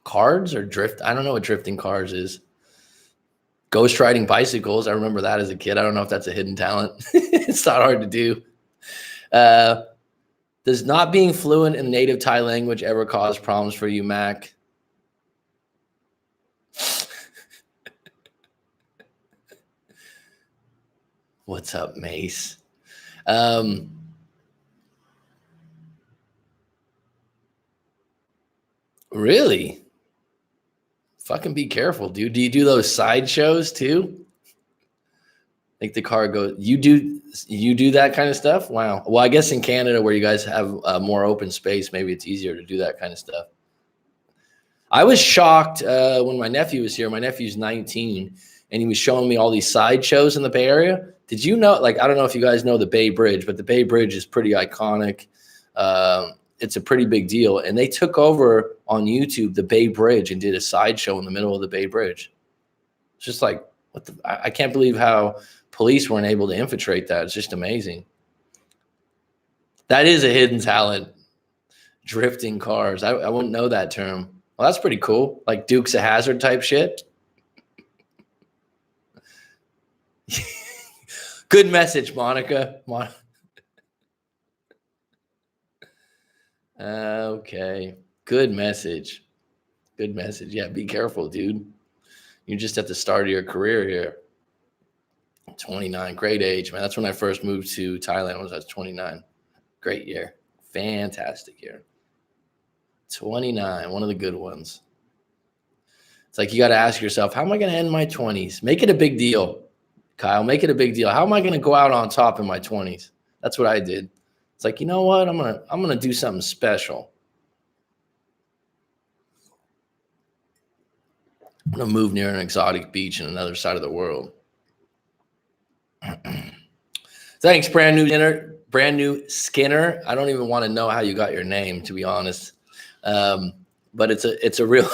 Cards or drift? I don't know what drifting cars is. Ghost riding bicycles. I remember that as a kid. I don't know if that's a hidden talent. It's not hard to do. Does not being fluent in native Thai language ever cause problems for you, Mac? What's up, Mace? Really? Fucking be careful, dude. Do you do those side shows too? Like the car goes, you do that kind of stuff? Wow. Well, I guess in Canada where you guys have more open space, maybe it's easier to do that kind of stuff. I was shocked when my nephew was here. My nephew's 19, and he was showing me all these side shows in the Bay Area. Did you know, like, I don't know if you guys know the Bay Bridge, but the Bay Bridge is pretty iconic. It's a pretty big deal. And they took over on YouTube the Bay Bridge and did a sideshow in the middle of the Bay Bridge. It's just like, I can't believe how police weren't able to infiltrate that. It's just amazing. That is a hidden talent, drifting cars. I wouldn't know that term. Well, that's pretty cool. Like Dukes of Hazzard type shit. Good message, Monica. Okay. Good message. Good message. Yeah, be careful, dude. You're just at the start of your career here. 29, great age, man. That's when I first moved to Thailand. I was 29. Great year. Fantastic year. 29, one of the good ones. It's like you got to ask yourself, how am I going to end my 20s? Make it a big deal, Kyle. Make it a big deal. How am I going to go out on top in my 20s? That's what I did. It's like, you know what? I'm gonna do something special. I'm gonna move near an exotic beach in another side of the world. Thanks, brand new Skinner. I don't even want to know how you got your name, to be honest. But it's a real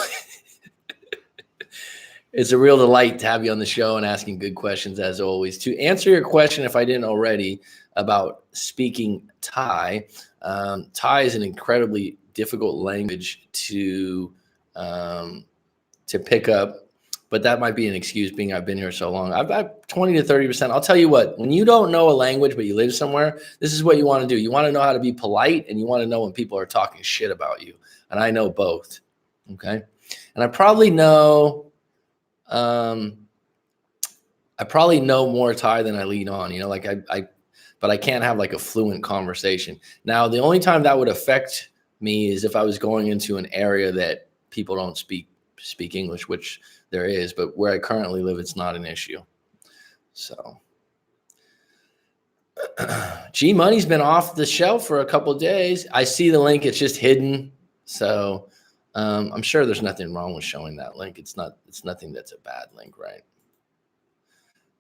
it's a real delight to have you on the show and asking good questions as always. To answer your question, if I didn't already, about speaking Thai, Thai is an incredibly difficult language to pick up. But that might be an excuse being I've been here so long. I've got 20 to 30%. I'll tell you what, when you don't know a language, but you live somewhere, this is what you want to do. You want to know how to be polite, and you want to know when people are talking shit about you. And I know both. Okay. And I probably know more Thai than I lead on, you know, like but I can't have like a fluent conversation. Now, the only time that would affect me is if I was going into an area that people don't speak English, which there is, but where I currently live, it's not an issue. So G Money's been off the shelf for a couple of days. I see the link. It's just hidden. So I'm sure there's nothing wrong with showing that link. It's nothing that's a bad link, right?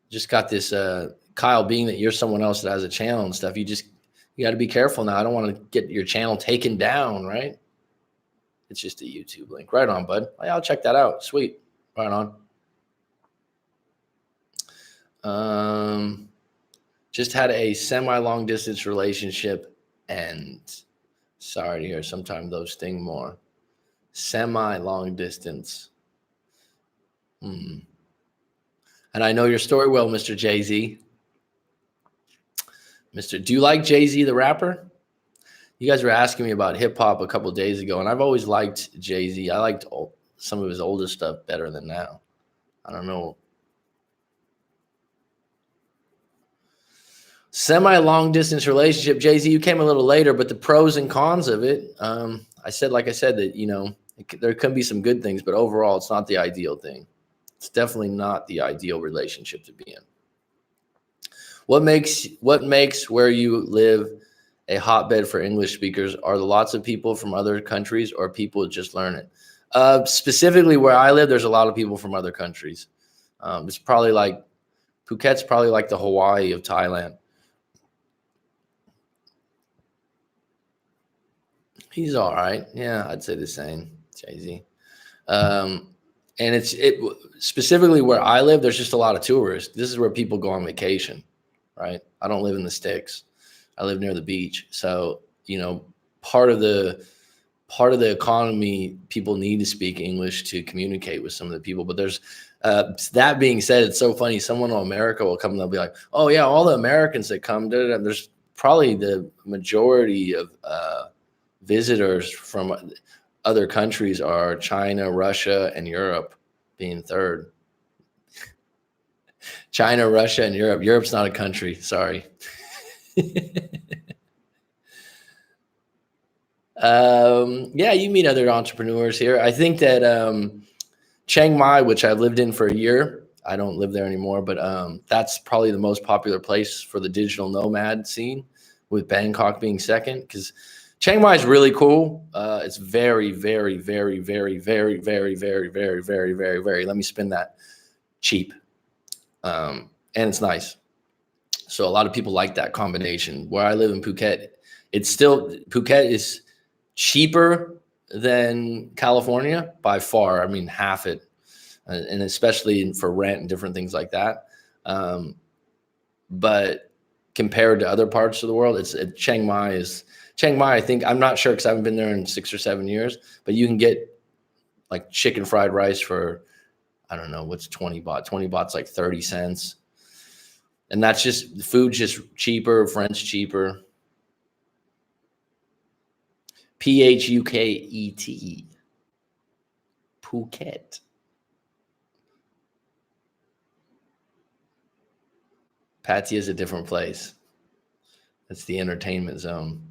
Just got this, Kyle, being that you're someone else that has a channel and stuff, you got to be careful now. I don't want to get your channel taken down, right? It's just a YouTube link. Right on, bud. I'll check that out. Sweet. Right on. Just had a semi-long distance relationship and sorry to hear, sometimes those sting more. Semi-long distance. And I know your story well, Mr. Jay-Z. Do you like Jay-Z, the rapper? You guys were asking me about hip hop a couple of days ago, and I've always liked Jay-Z. I liked some of his older stuff better than now. I don't know. Semi-long distance relationship, Jay-Z, you came a little later, but the pros and cons of it, I said that, you know, there can be some good things, but overall, it's not the ideal thing. It's definitely not the ideal relationship to be in. What makes where you live a hotbed for English speakers? Are there lots of people from other countries, or people just learn it? Specifically where I live, there's a lot of people from other countries. It's probably like Phuket's probably like the Hawaii of Thailand. He's all right. Yeah, I'd say the same, Jay-Z. And it specifically where I live, there's just a lot of tourists. This is where people go on vacation, right? I don't live in the sticks. I live near the beach. So, you know, part of the economy, people need to speak English to communicate with some of the people. But there's that being said, it's so funny. Someone in America will come and they'll be like, oh yeah, all the Americans that come, there's probably the majority of visitors from other countries are China, Russia, and Europe being third. China, Russia, and Europe. Europe's not a country. Sorry. Yeah, you meet other entrepreneurs here. I think that Chiang Mai, which I lived in for a year, I don't live there anymore, but that's probably the most popular place for the digital nomad scene, with Bangkok being second, because Chiang Mai is really cool. It's very, very, very, very, very, very, very, very, very, very, very, let me spin that, cheap. And it's nice. So a lot of people like that combination. Where I live in Phuket, Phuket is cheaper than California by far. I mean, half it, and especially for rent and different things like that. But compared to other parts of the world, Chiang Mai. I think, I'm not sure because I haven't been there in 6 or 7 years, but you can get like chicken fried rice for, I don't know, what's 20 baht? 20 baht's like 30 cents. And that's just, the food's just cheaper, French cheaper. Phuket. Phuket. Pattaya is a different place. That's the entertainment zone.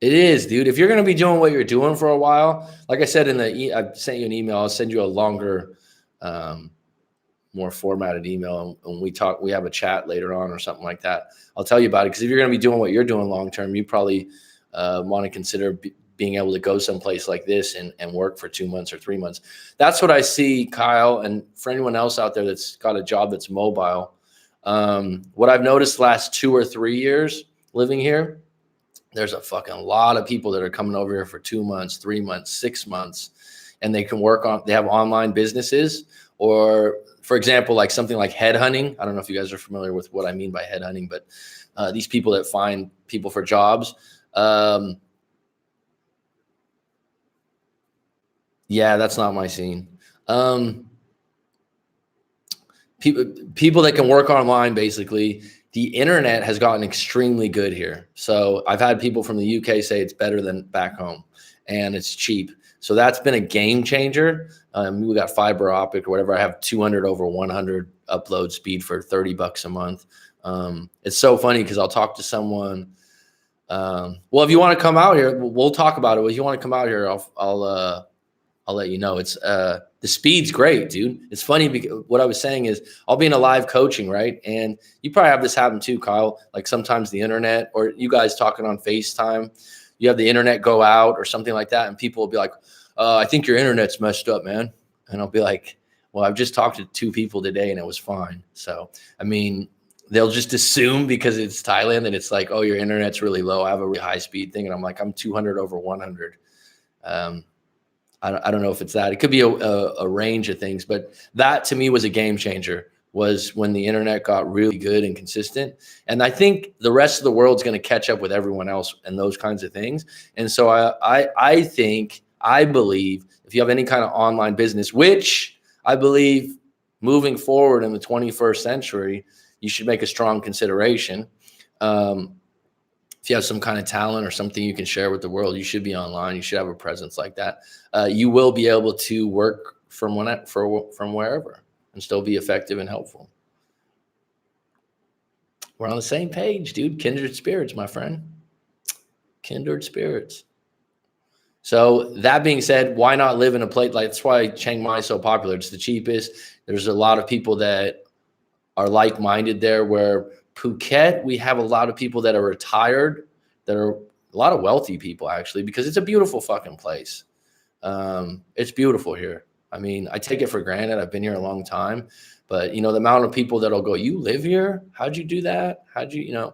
It is, dude. If you're going to be doing what you're doing for a while, like I said I sent you an email. I'll send you a longer, more formatted email, and we have a chat later on or something like that. I'll tell you about it, because if you're going to be doing what you're doing long term, you probably want to consider being able to go someplace like this and work for 2 months or 3 months. That's what I see, Kyle, and for anyone else out there that's got a job that's mobile. What I've noticed the last 2 or 3 years living here, there's a fucking lot of people that are coming over here for 2 months, 3 months, 6 months, and they have online businesses, or, for example, like something like headhunting. I don't know if you guys are familiar with what I mean by headhunting, but these people that find people for jobs. Yeah, that's not my scene. People that can work online, basically. The internet has gotten extremely good here. So I've had people from the UK say it's better than back home, and it's cheap. So that's been a game changer. We got fiber optic or whatever. I have 200 over 100 upload speed for $30 a month. It's so funny because I'll talk to someone. Well, if you want to come out here, we'll talk about it. If you want to come out here, I'll let you know. It's the speed's great, dude. It's funny because what I was saying is I'll be in a live coaching, right? And you probably have this happen too, Kyle. Like sometimes the internet, or you guys talking on FaceTime, you have the internet go out or something like that, and people will be like, I think your internet's messed up, man. And I'll be like, well, I've just talked to 2 people today and it was fine. So, I mean, they'll just assume because it's Thailand and it's like, oh, your internet's really low. I have a really high speed thing. And I'm like, I'm 200 over 100. I don't know if it's that. It could be a range of things, but that to me was a game changer, was when the internet got really good and consistent. And I think the rest of the world's going to catch up with everyone else and those kinds of things. And so I believe if you have any kind of online business, which I believe moving forward in the 21st century, you should make a strong consideration. If you have some kind of talent or something you can share with the world, you should be online. You should have a presence like that. You will be able to work from wherever and still be effective and helpful. We're on the same page, dude. Kindred spirits, my friend. Kindred spirits. So that being said, why not live in a place? Like, that's why Chiang Mai is so popular. It's the cheapest. There's a lot of people that are like-minded there, where Phuket, we have a lot of people that are retired, that are a lot of wealthy people, actually, because it's a beautiful fucking place. It's beautiful here. I mean, I take it for granted. I've been here a long time, but the amount of people that'll go, you live here? How'd you do that? How'd you,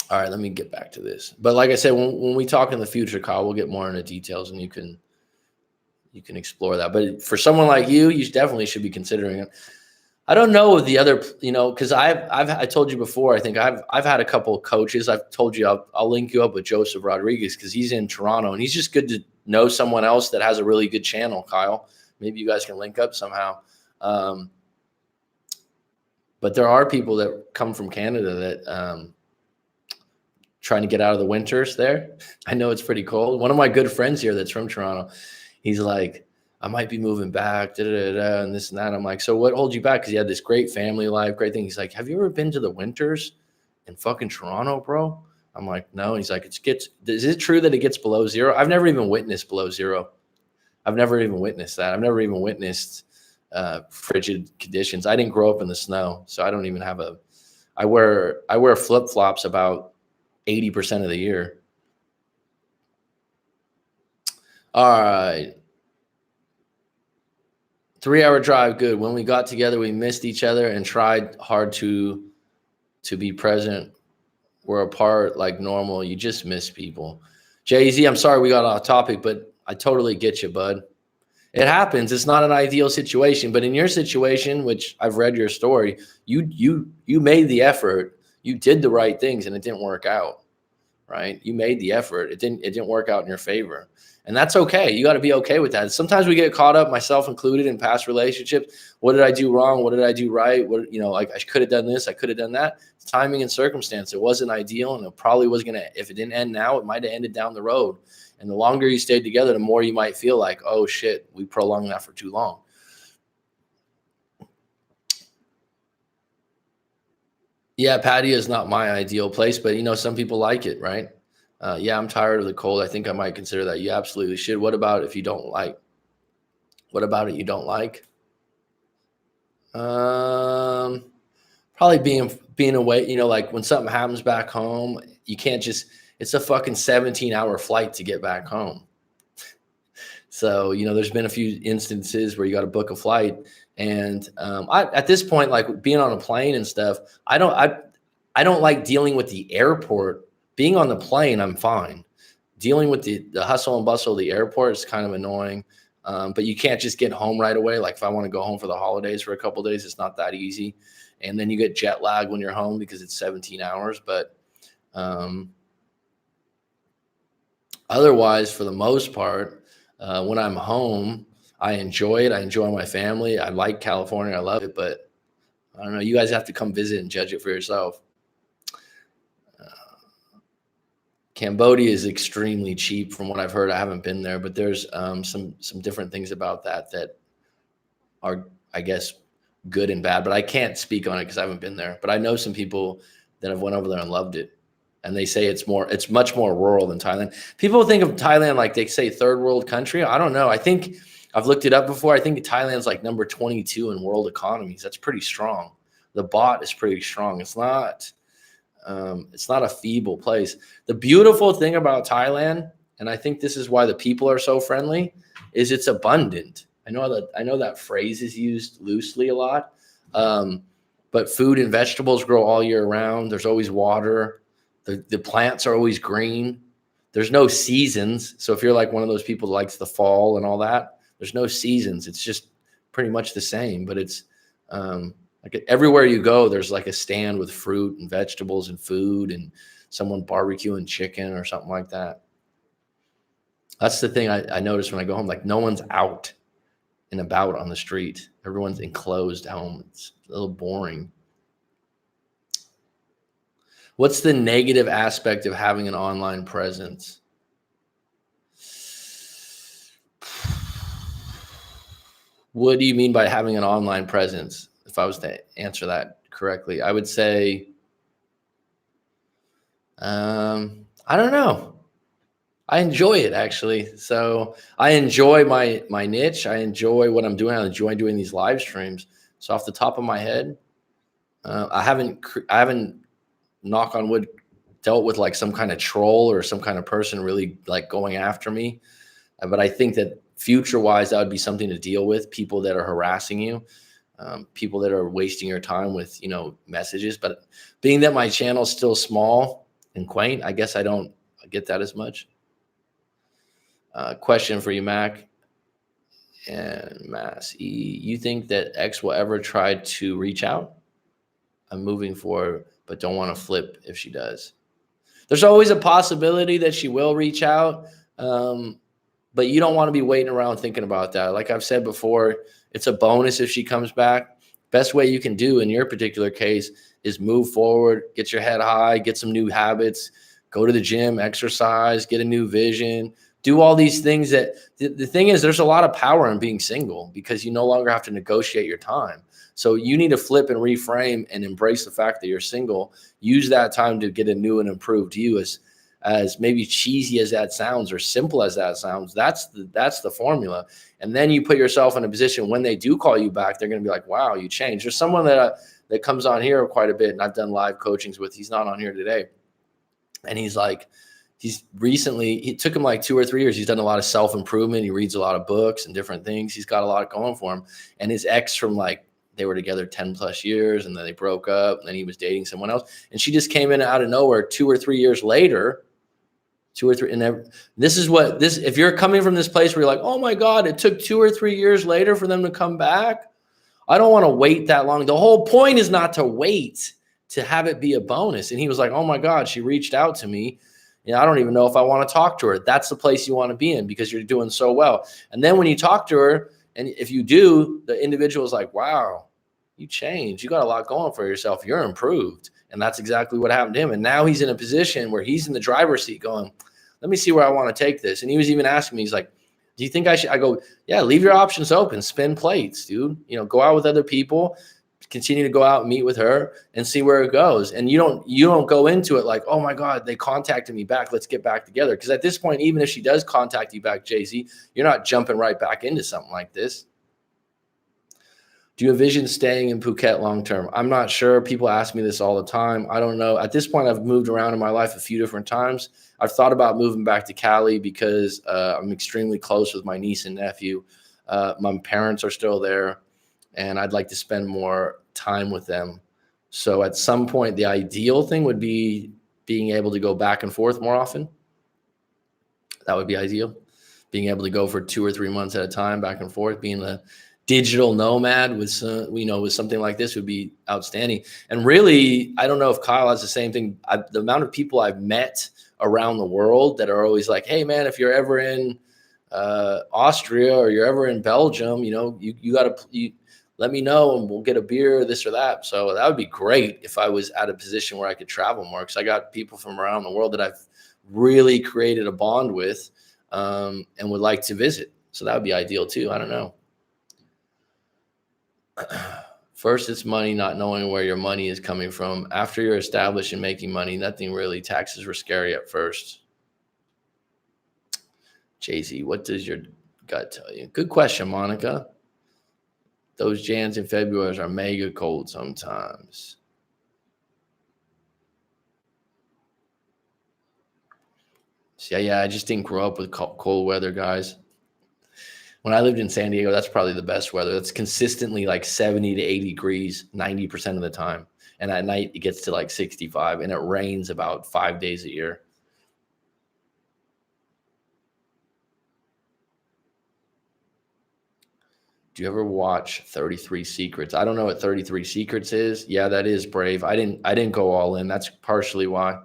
all right, let me get back to this. But like I said, when we talk in the future, Kyle, we'll get more into details and you can explore that. But for someone like you definitely should be considering it. I don't know the other, because I told you before, I think I've had a couple of coaches. I've told you I'll link you up with Joseph Rodriguez because he's in Toronto and he's just good to know someone else that has a really good channel, Kyle. Maybe you guys can link up somehow. But there are people that come from Canada that trying to get out of the winters there. I know it's pretty cold. One of my good friends here that's from Toronto, he's like, I might be moving back, and this and that. I'm like, so what holds you back? Because he had this great family life, great thing. He's like, have you ever been to the winters in fucking Toronto, bro? I'm like, no. He's like, is it true that it gets below zero? I've never even witnessed below zero. I've never even witnessed that. I've never even witnessed frigid conditions. I didn't grow up in the snow, so I don't even have I wear flip-flops about 80% of the year. All right. 3-hour drive, good. When we got together, we missed each other and tried hard to be present. We're apart like normal. You just miss people. Jay-Z, I'm sorry we got off topic, but I totally get you, bud. It happens. It's not an ideal situation, but in your situation, which I've read your story, you made the effort. You did the right things and it didn't work out, right? You made the effort. It didn't work out in your favor. And that's okay. You got to be okay with that. Sometimes we get caught up, myself included, in past relationships. What did I do wrong? What did I do right? Like I could have done this. I could have done that. It's timing and circumstance. It wasn't ideal, and it probably was going to, if it didn't end now, it might have ended down the road. And the longer you stayed together, the more you might feel like, oh shit, we prolonged that for too long. Yeah, patio is not my ideal place, but some people like it, right? Yeah, I'm tired of the cold. I think I might consider that. You absolutely should. What about if you don't like? What about it you don't like? Probably being away. Like when something happens back home, you can't just. It's a fucking 17-hour flight to get back home. So there's been a few instances where you got to book a flight, and at this point, like being on a plane and stuff, I don't like dealing with the airport. Being on the plane, I'm fine. Dealing with the hustle and bustle of the airport is kind of annoying. But you can't just get home right away. Like if I want to go home for the holidays for a couple of days, it's not that easy. And then you get jet lag when you're home because it's 17 hours. But otherwise, for the most part, when I'm home, I enjoy it. I enjoy my family. I like California. I love it. But I don't know. You guys have to come visit and judge it for yourself. Cambodia is extremely cheap from what I've heard. I haven't been there, but there's some different things about that are, I guess, good and bad. But I can't speak on it because I haven't been there. But I know some people that have went over there and loved it. And they say it's much more rural than Thailand. People think of Thailand like they say third world country. I don't know. I think I've looked it up before. I think Thailand's like number 22 in world economies. That's pretty strong. The baht is pretty strong. It's not a feeble place. The beautiful thing about Thailand, and I think this is why the people are so friendly, is it's abundant. I know that phrase is used loosely a lot, but food and vegetables grow all year round. There's always water. The plants are always green. There's no seasons. So if you're like one of those people that likes the fall and all that, there's no seasons. It's just pretty much the same, but it's like everywhere you go, there's like a stand with fruit and vegetables and food and someone barbecuing chicken or something like that. That's the thing I notice when I go home. Like no one's out and about on the street. Everyone's enclosed home. It's a little boring. What's the negative aspect of having an online presence? What do you mean by having an online presence? If I was to answer that correctly, I would say, I don't know. I enjoy it actually. So I enjoy my niche. I enjoy what I'm doing. I enjoy doing these live streams. So off the top of my head, I haven't, knock on wood, dealt with like some kind of troll or some kind of person really like going after me. But I think that future wise, that would be something to deal with. People that are harassing you. People that are wasting your time with, messages. But being that my channel is still small and quaint, I guess I don't get that as much. Question for you, Mac and Mass E. You think that X will ever try to reach out? I'm moving forward, but don't want to flip if she does. There's always a possibility that she will reach out. But you don't want to be waiting around thinking about that. Like I've said before, it's a bonus if she comes back, best way you can do in your particular case is move forward, get your head high, get some new habits, go to the gym, exercise, get a new vision, do all these things. That the thing is, there's a lot of power in being single because you no longer have to negotiate your time. So you need to flip and reframe and embrace the fact that you're single. Use that time to get a new and improved you. As maybe cheesy as that sounds or simple as that sounds, that's the formula. And then you put yourself in a position when they do call you back, they're going to be like, wow, you changed. There's someone that comes on here quite a bit, and I've done live coachings with. He's not on here today. And he's like, it took him like 2 or 3 years. He's done a lot of self-improvement. He reads a lot of books and different things. He's got a lot going for him. And his ex from like, they were together 10 plus years and then they broke up and then he was dating someone else. And she just came in out of nowhere 2 or 3 years later, 2 or 3. And if you're coming from this place where you're like, oh my God, it took 2 or 3 years later for them to come back. I don't want to wait that long. The whole point is not to wait, to have it be a bonus. And he was like, oh my God, she reached out to me. I don't even know if I want to talk to her. That's the place you want to be in because you're doing so well. And then when you talk to her, and if you do, the individual is like, wow, you changed. You got a lot going for yourself. You're improved. And that's exactly what happened to him. And now he's in a position where he's in the driver's seat going, let me see where I want to take this. And he was even asking me, he's like, do you think I should? I go, yeah, leave your options open, spin plates, dude. Go out with other people, continue to go out and meet with her and see where it goes. And you don't go into it like, oh my God, they contacted me back. Let's get back together. Because at this point, even if she does contact you back, Jay-Z, you're not jumping right back into something like this. Do you envision staying in Phuket long-term? I'm not sure. People ask me this all the time. I don't know. At this point, I've moved around in my life a few different times. I've thought about moving back to Cali because I'm extremely close with my niece and nephew. My parents are still there, and I'd like to spend more time with them. So at some point, the ideal thing would be being able to go back and forth more often. That would be ideal. Being able to go for 2 or 3 months at a time, back and forth, being a digital nomad with something like this would be outstanding. And really, I don't know if Kyle has the same thing. The amount of people I've met around the world that are always like, hey man, if you're ever in Austria or you're ever in Belgium, you got to let me know and we'll get a beer, this or that. So that would be great if I was at a position where I could travel more, because I got people from around the world that I've really created a bond with and would like to visit. So that would be ideal too. I don't know. First, it's money, not knowing where your money is coming from. After you're established and making money, nothing really. Taxes were scary at first. Jay-Z, what does your gut tell you? Good question, Monica. Those Jans in February are mega cold sometimes. So yeah, I just didn't grow up with cold weather, guys. When I lived in San Diego, that's probably the best weather. It's consistently like 70 to 80 degrees 90% of the time. And at night, it gets to like 65, and it rains about 5 days a year. Do you ever watch 33 Secrets? I don't know what 33 Secrets is. Yeah, that is brave. I didn't go all in. That's partially why.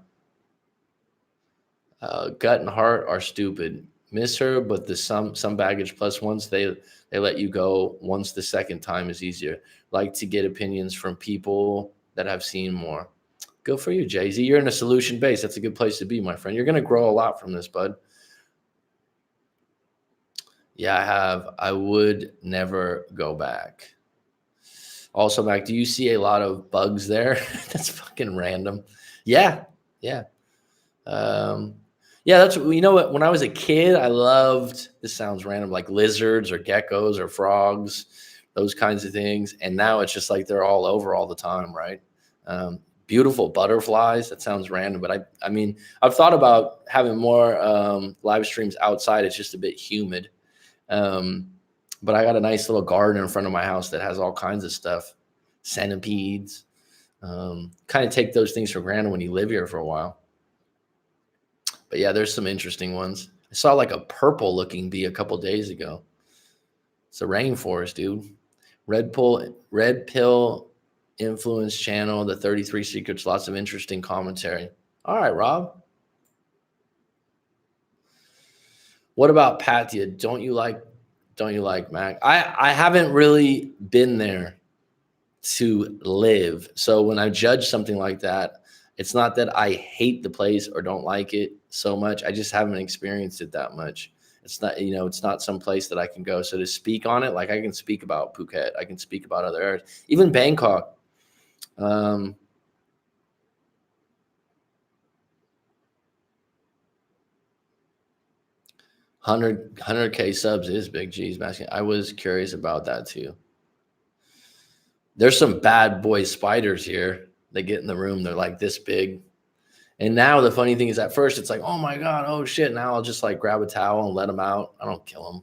Gut and heart are stupid. Miss her, but the some baggage plus once they let you go, once the second time is easier. Like to get opinions from people that have seen more. Go for you, Jay-Z. You're in a solution base. That's a good place to be, my friend. You're going to grow a lot from this, bud. Yeah, I have. I would never go back. Also, Mac, do you see a lot of bugs there? That's fucking random. Yeah. Yeah, that's, what, when I was a kid, I loved, this sounds random, like lizards or geckos or frogs, those kinds of things. And now it's just like they're all over all the time, right? Beautiful butterflies. That sounds random, but I mean, I've thought about having more live streams outside. It's just a bit humid. But I got a nice little garden in front of my house that has all kinds of stuff, centipedes. Kind of take those things for granted when you live here for a while. But yeah, there's some interesting ones. I saw like a purple looking bee a couple days ago. It's a rainforest, dude. Red Pill Influence channel, the 33 Secrets, lots of interesting commentary. All right, Rob. What about Pattaya? Don't you like Mac? I haven't really been there to live. So when I judge something like that, it's not that I hate the place or don't like it so much. I just haven't experienced it that much. It's not, it's not some place that I can go. So to speak on it, like I can speak about Phuket, I can speak about other areas, even Bangkok. 100K subs is Big G's basket. I was curious about that too. There's some bad boy spiders here. They get in the room, they're like this big. And now the funny thing is, at first it's like, oh my God, oh shit. Now I'll just like grab a towel and let them out. I don't kill them.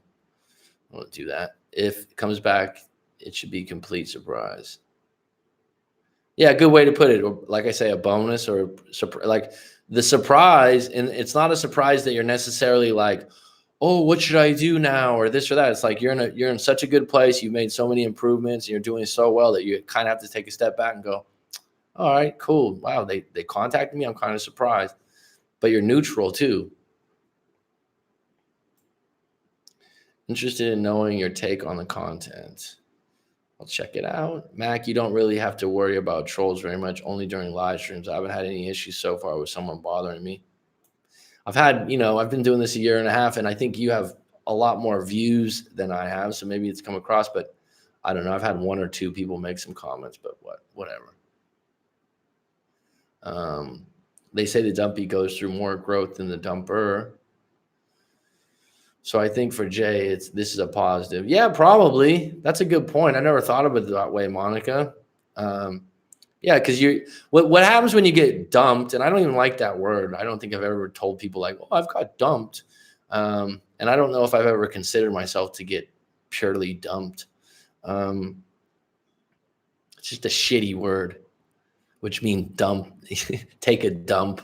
I don't do that. If it comes back, it should be complete surprise. Yeah, good way to put it. Or like I say, a bonus or like the surprise. And it's not a surprise that you're necessarily like, oh, what should I do now, or this or that. It's like you're in such a good place. You've made so many improvements. And you're doing so well that you kind of have to take a step back and go, all right, cool. Wow, they contacted me. I'm kind of surprised, but you're neutral too. Interested in knowing your take on the content. I'll check it out. Mac, you don't really have to worry about trolls very much, only during live streams. I haven't had any issues so far with someone bothering me. I've been doing this a year and a half, and I think you have a lot more views than I have. So maybe it's come across, but I don't know. I've had one or two people make some comments, but whatever. They say the dumpy goes through more growth than the dumper. So I think for Jay, this is a positive. Yeah, probably. That's a good point. I never thought of it that way, Monica. Yeah, because what happens when you get dumped, and I don't even like that word. I don't think I've ever told people like, oh, I've got dumped. And I don't know if I've ever considered myself to get purely dumped. It's just a shitty word, which means dump, take a dump.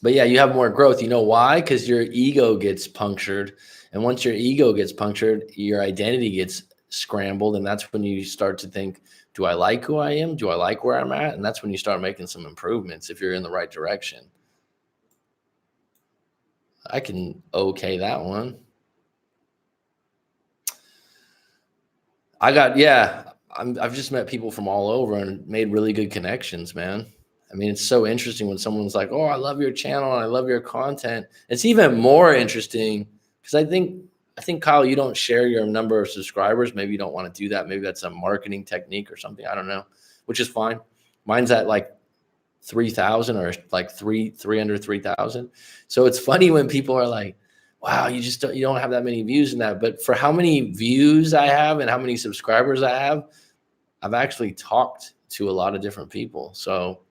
But yeah, you have more growth. You know why? Because your ego gets punctured. And once your ego gets punctured, your identity gets scrambled. And that's when you start to think, do I like who I am? Do I like where I'm at? And that's when you start making some improvements if you're in the right direction. I can okay that one. I've just met people from all over and made really good connections, man. I mean, it's so interesting when someone's like, oh, I love your channel and I love your content. It's even more interesting because I think, Kyle, you don't share your number of subscribers. Maybe you don't want to do that. Maybe that's a marketing technique or something. I don't know, which is fine. Mine's at like 3,000 or like 303,000. So it's funny when people are like, wow, you don't have that many views in that. But for how many views I have and how many subscribers I have, I've actually talked to a lot of different people. So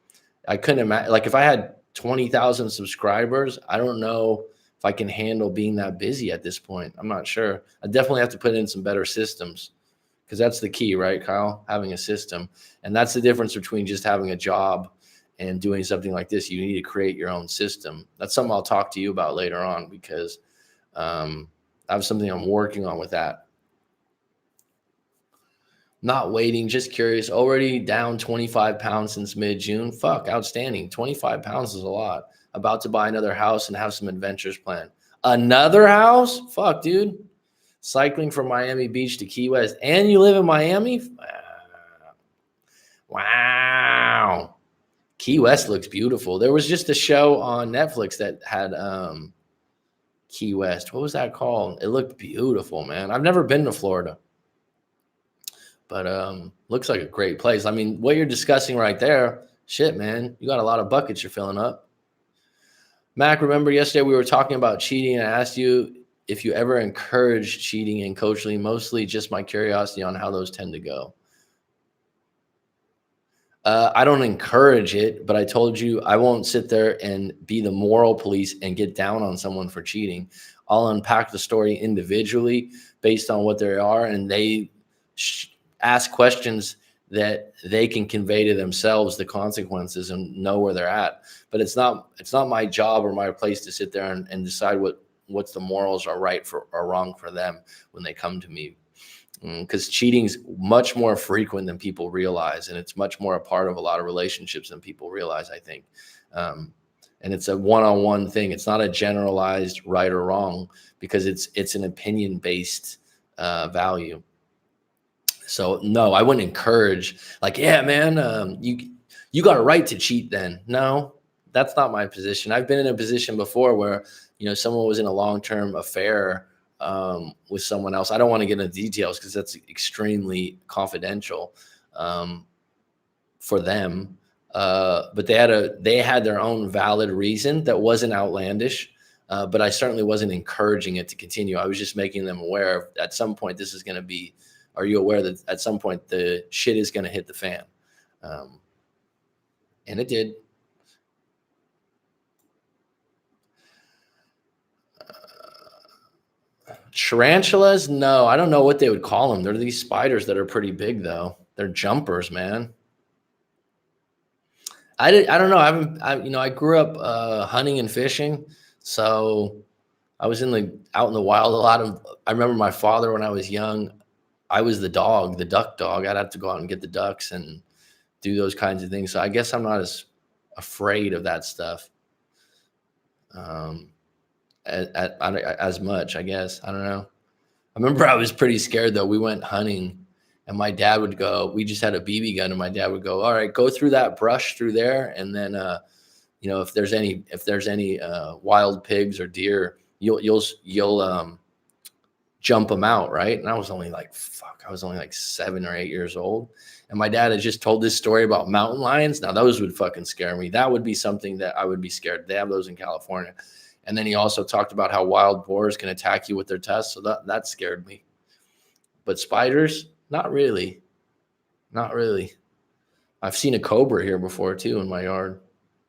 I couldn't imagine, like if I had 20,000 subscribers, I don't know if I can handle being that busy at this point. I'm not sure. I definitely have to put in some better systems because that's the key, right, Kyle? Having a system. And that's the difference between just having a job and doing something like this. You need to create your own system. That's something I'll talk to you about later on because I have something I'm working on with that. Not waiting, just curious. Already down 25 pounds since mid-June. Fuck, outstanding. 25 pounds is a lot. About to buy another house and have some adventures planned. Another house? Fuck, dude. Cycling from Miami Beach to Key West. And you live in Miami? Wow. Key West looks beautiful. There was just a show on Netflix that had Key West. What was that called? It looked beautiful, man. I've never been to Florida. But looks like a great place. I mean, what you're discussing right there, shit, man, you got a lot of buckets you're filling up. Mac, remember yesterday we were talking about cheating and I asked you if you ever encourage cheating in coaching, mostly just my curiosity on how those tend to go. I don't encourage it, but I told you I won't sit there and be the moral police and get down on someone for cheating. I'll unpack the story individually based on what they are, and they ask questions that they can convey to themselves the consequences and know where they're at. But it's not my job or my place to sit there and decide what's the morals are right for or wrong for them when they come to me. Because cheating's much more frequent than people realize, and it's much more a part of a lot of relationships than people realize, I think. And it's a one-on-one thing. It's not a generalized right or wrong because it's an opinion-based value. So no, I wouldn't encourage like, yeah, man, you got a right to cheat then. No, that's not my position. I've been in a position before where, someone was in a long-term affair with someone else. I don't want to get into details because that's extremely confidential for them. But they had their own valid reason that wasn't outlandish. But I certainly wasn't encouraging it to continue. I was just making them aware of at some point this is going to be. Are you aware that at some point the shit is going to hit the fan? And it did. Tarantulas? No, I don't know what they would call them. They're these spiders that are pretty big, though. They're jumpers, man. I don't know. I grew up hunting and fishing, so I was out in the wild a lot. I remember my father when I was young. I was the duck dog. I'd have to go out and get the ducks and do those kinds of things. So I guess I'm not as afraid of that stuff as much, I guess. I don't know. I remember I was pretty scared, though. We went hunting, and my dad would go. We just had a BB gun, and my dad would go, all right, go through that brush through there, and then, if there's any wild pigs or deer, you'll jump them out, right? And I was only like 7 or 8 years old. And my dad had just told this story about mountain lions. Now those would fucking scare me. That would be something that I would be scared. They have those in California. And then he also talked about how wild boars can attack you with their tusks. So that scared me. But spiders, not really. Not really. I've seen a cobra here before too in my yard.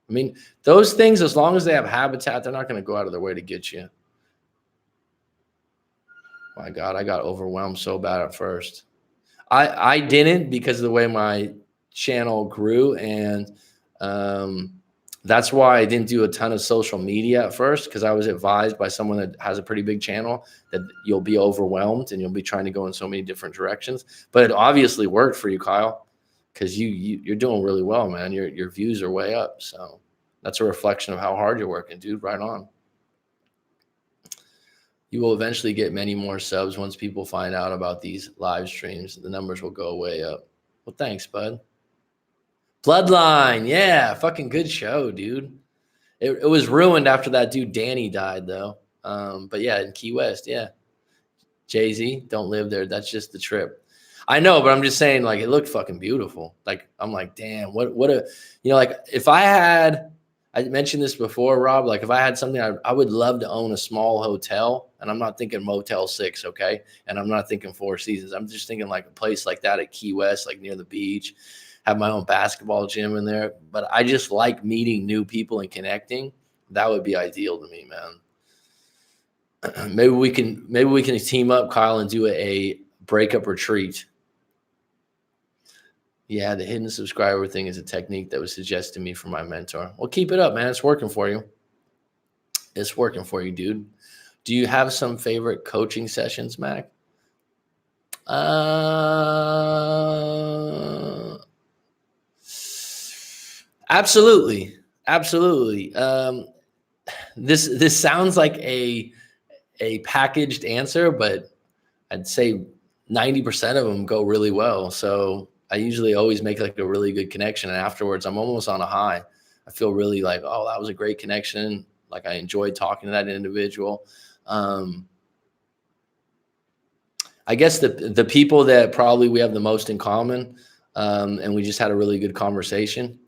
I mean, those things, as long as they have habitat, they're not going to go out of their way to get you. My God, I got overwhelmed so bad at first. I didn't, because of the way my channel grew, and that's why I didn't do a ton of social media at first, because I was advised by someone that has a pretty big channel that you'll be overwhelmed and you'll be trying to go in so many different directions. But it obviously worked for you, Kyle, because you're doing really well, man. Your views are way up, so that's a reflection of how hard you're working, dude. Right on. You will eventually get many more subs once people find out about these live streams. The numbers will go way up. Well, thanks, bud. Bloodline. Yeah, fucking good show, dude. It was ruined after that dude Danny died, though. But yeah, in Key West, yeah. Jay-Z, don't live there. That's just the trip. I know, but I'm just saying, like, it looked fucking beautiful. Like, I'm like, damn, what a, like, if I mentioned this before, Rob, like if I had something, I would love to own a small hotel, and I'm not thinking Motel 6, okay? And I'm not thinking Four Seasons. I'm just thinking like a place like that at Key West, like near the beach, have my own basketball gym in there. But I just like meeting new people and connecting. That would be ideal to me, man. Maybe we can team up, Kyle, and do a breakup retreat. Yeah, the hidden subscriber thing is a technique that was suggested to me from my mentor. Well, keep it up, man. It's working for you. It's working for you, dude. Do you have some favorite coaching sessions, Mac? Absolutely. Absolutely. This sounds like a packaged answer, but I'd say 90% of them go really well. So I usually always make like a really good connection. And afterwards, I'm almost on a high. I feel really like, oh, that was a great connection. Like I enjoyed talking to that individual. I guess the people that probably we have the most in common, and we just had a really good conversation,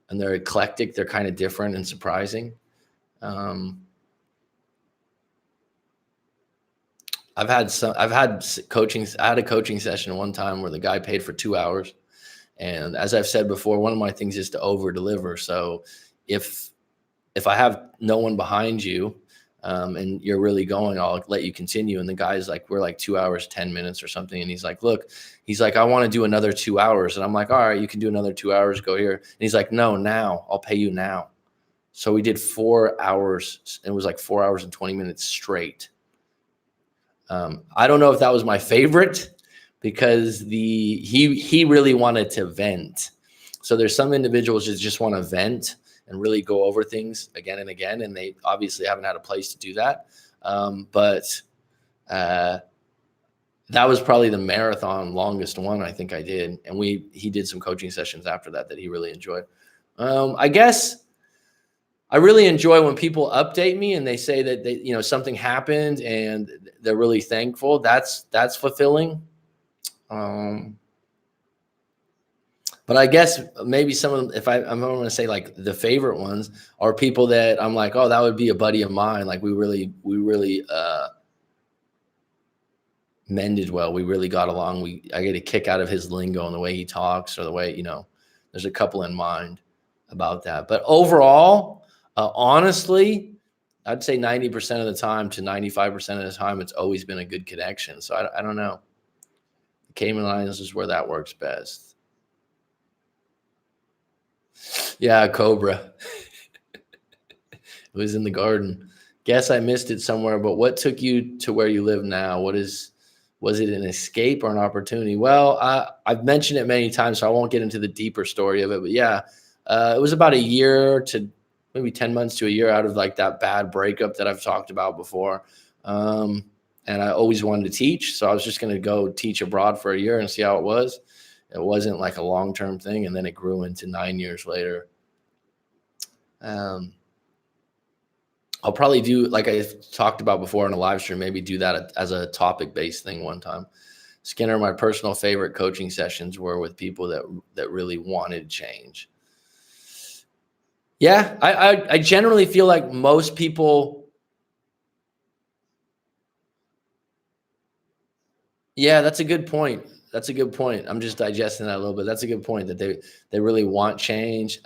and they're eclectic. They're kind of different and surprising. I had a coaching session one time where the guy paid for 2 hours. And as I've said before, one of my things is to over deliver. So if I have no one behind you, and you're really going, I'll let you continue. And the guy's like, we're like 2 hours, 10 minutes or something. And he's like, look, I want to do another 2 hours. And I'm like, all right, you can do another 2 hours, go here. And he's like, no, now I'll pay you now. So we did 4 hours. It was like 4 hours and 20 minutes straight. I don't know if that was my favorite, because he really wanted to vent. So there's some individuals that just want to vent and really go over things again and again, and they obviously haven't had a place to do that. But that was probably the marathon longest one I think I did. And he did some coaching sessions after that he really enjoyed. I guess I really enjoy when people update me and they say that something happened and they're really thankful. That's fulfilling. But I guess maybe some of them, if I'm going to say like the favorite ones are people that I'm like, oh, that would be a buddy of mine. Like we really mended well. We really got along. I get a kick out of his lingo and the way he talks, or the way, there's a couple in mind about that. But overall, honestly, I'd say 90% of the time to 95% of the time, it's always been a good connection. So I don't know. The Cayman Islands is where that works best. Yeah, Cobra. It was in the garden. Guess I missed it somewhere, but what took you to where you live now? Was it an escape or an opportunity? Well, I've mentioned it many times, so I won't get into the deeper story of it. But yeah, it was about a year to maybe 10 months to a year out of like that bad breakup that I've talked about before. And I always wanted to teach. So I was just going to go teach abroad for a year and see how it was. It wasn't like a long-term thing. And then it grew into 9 years later. I'll probably do, like I talked about before in a live stream, maybe do that as a topic-based thing one time. Skinner, my personal favorite coaching sessions were with people that really wanted change. Yeah, I generally feel like most people. Yeah, that's a good point. I'm just digesting that a little bit. That's a good point, that they really want change.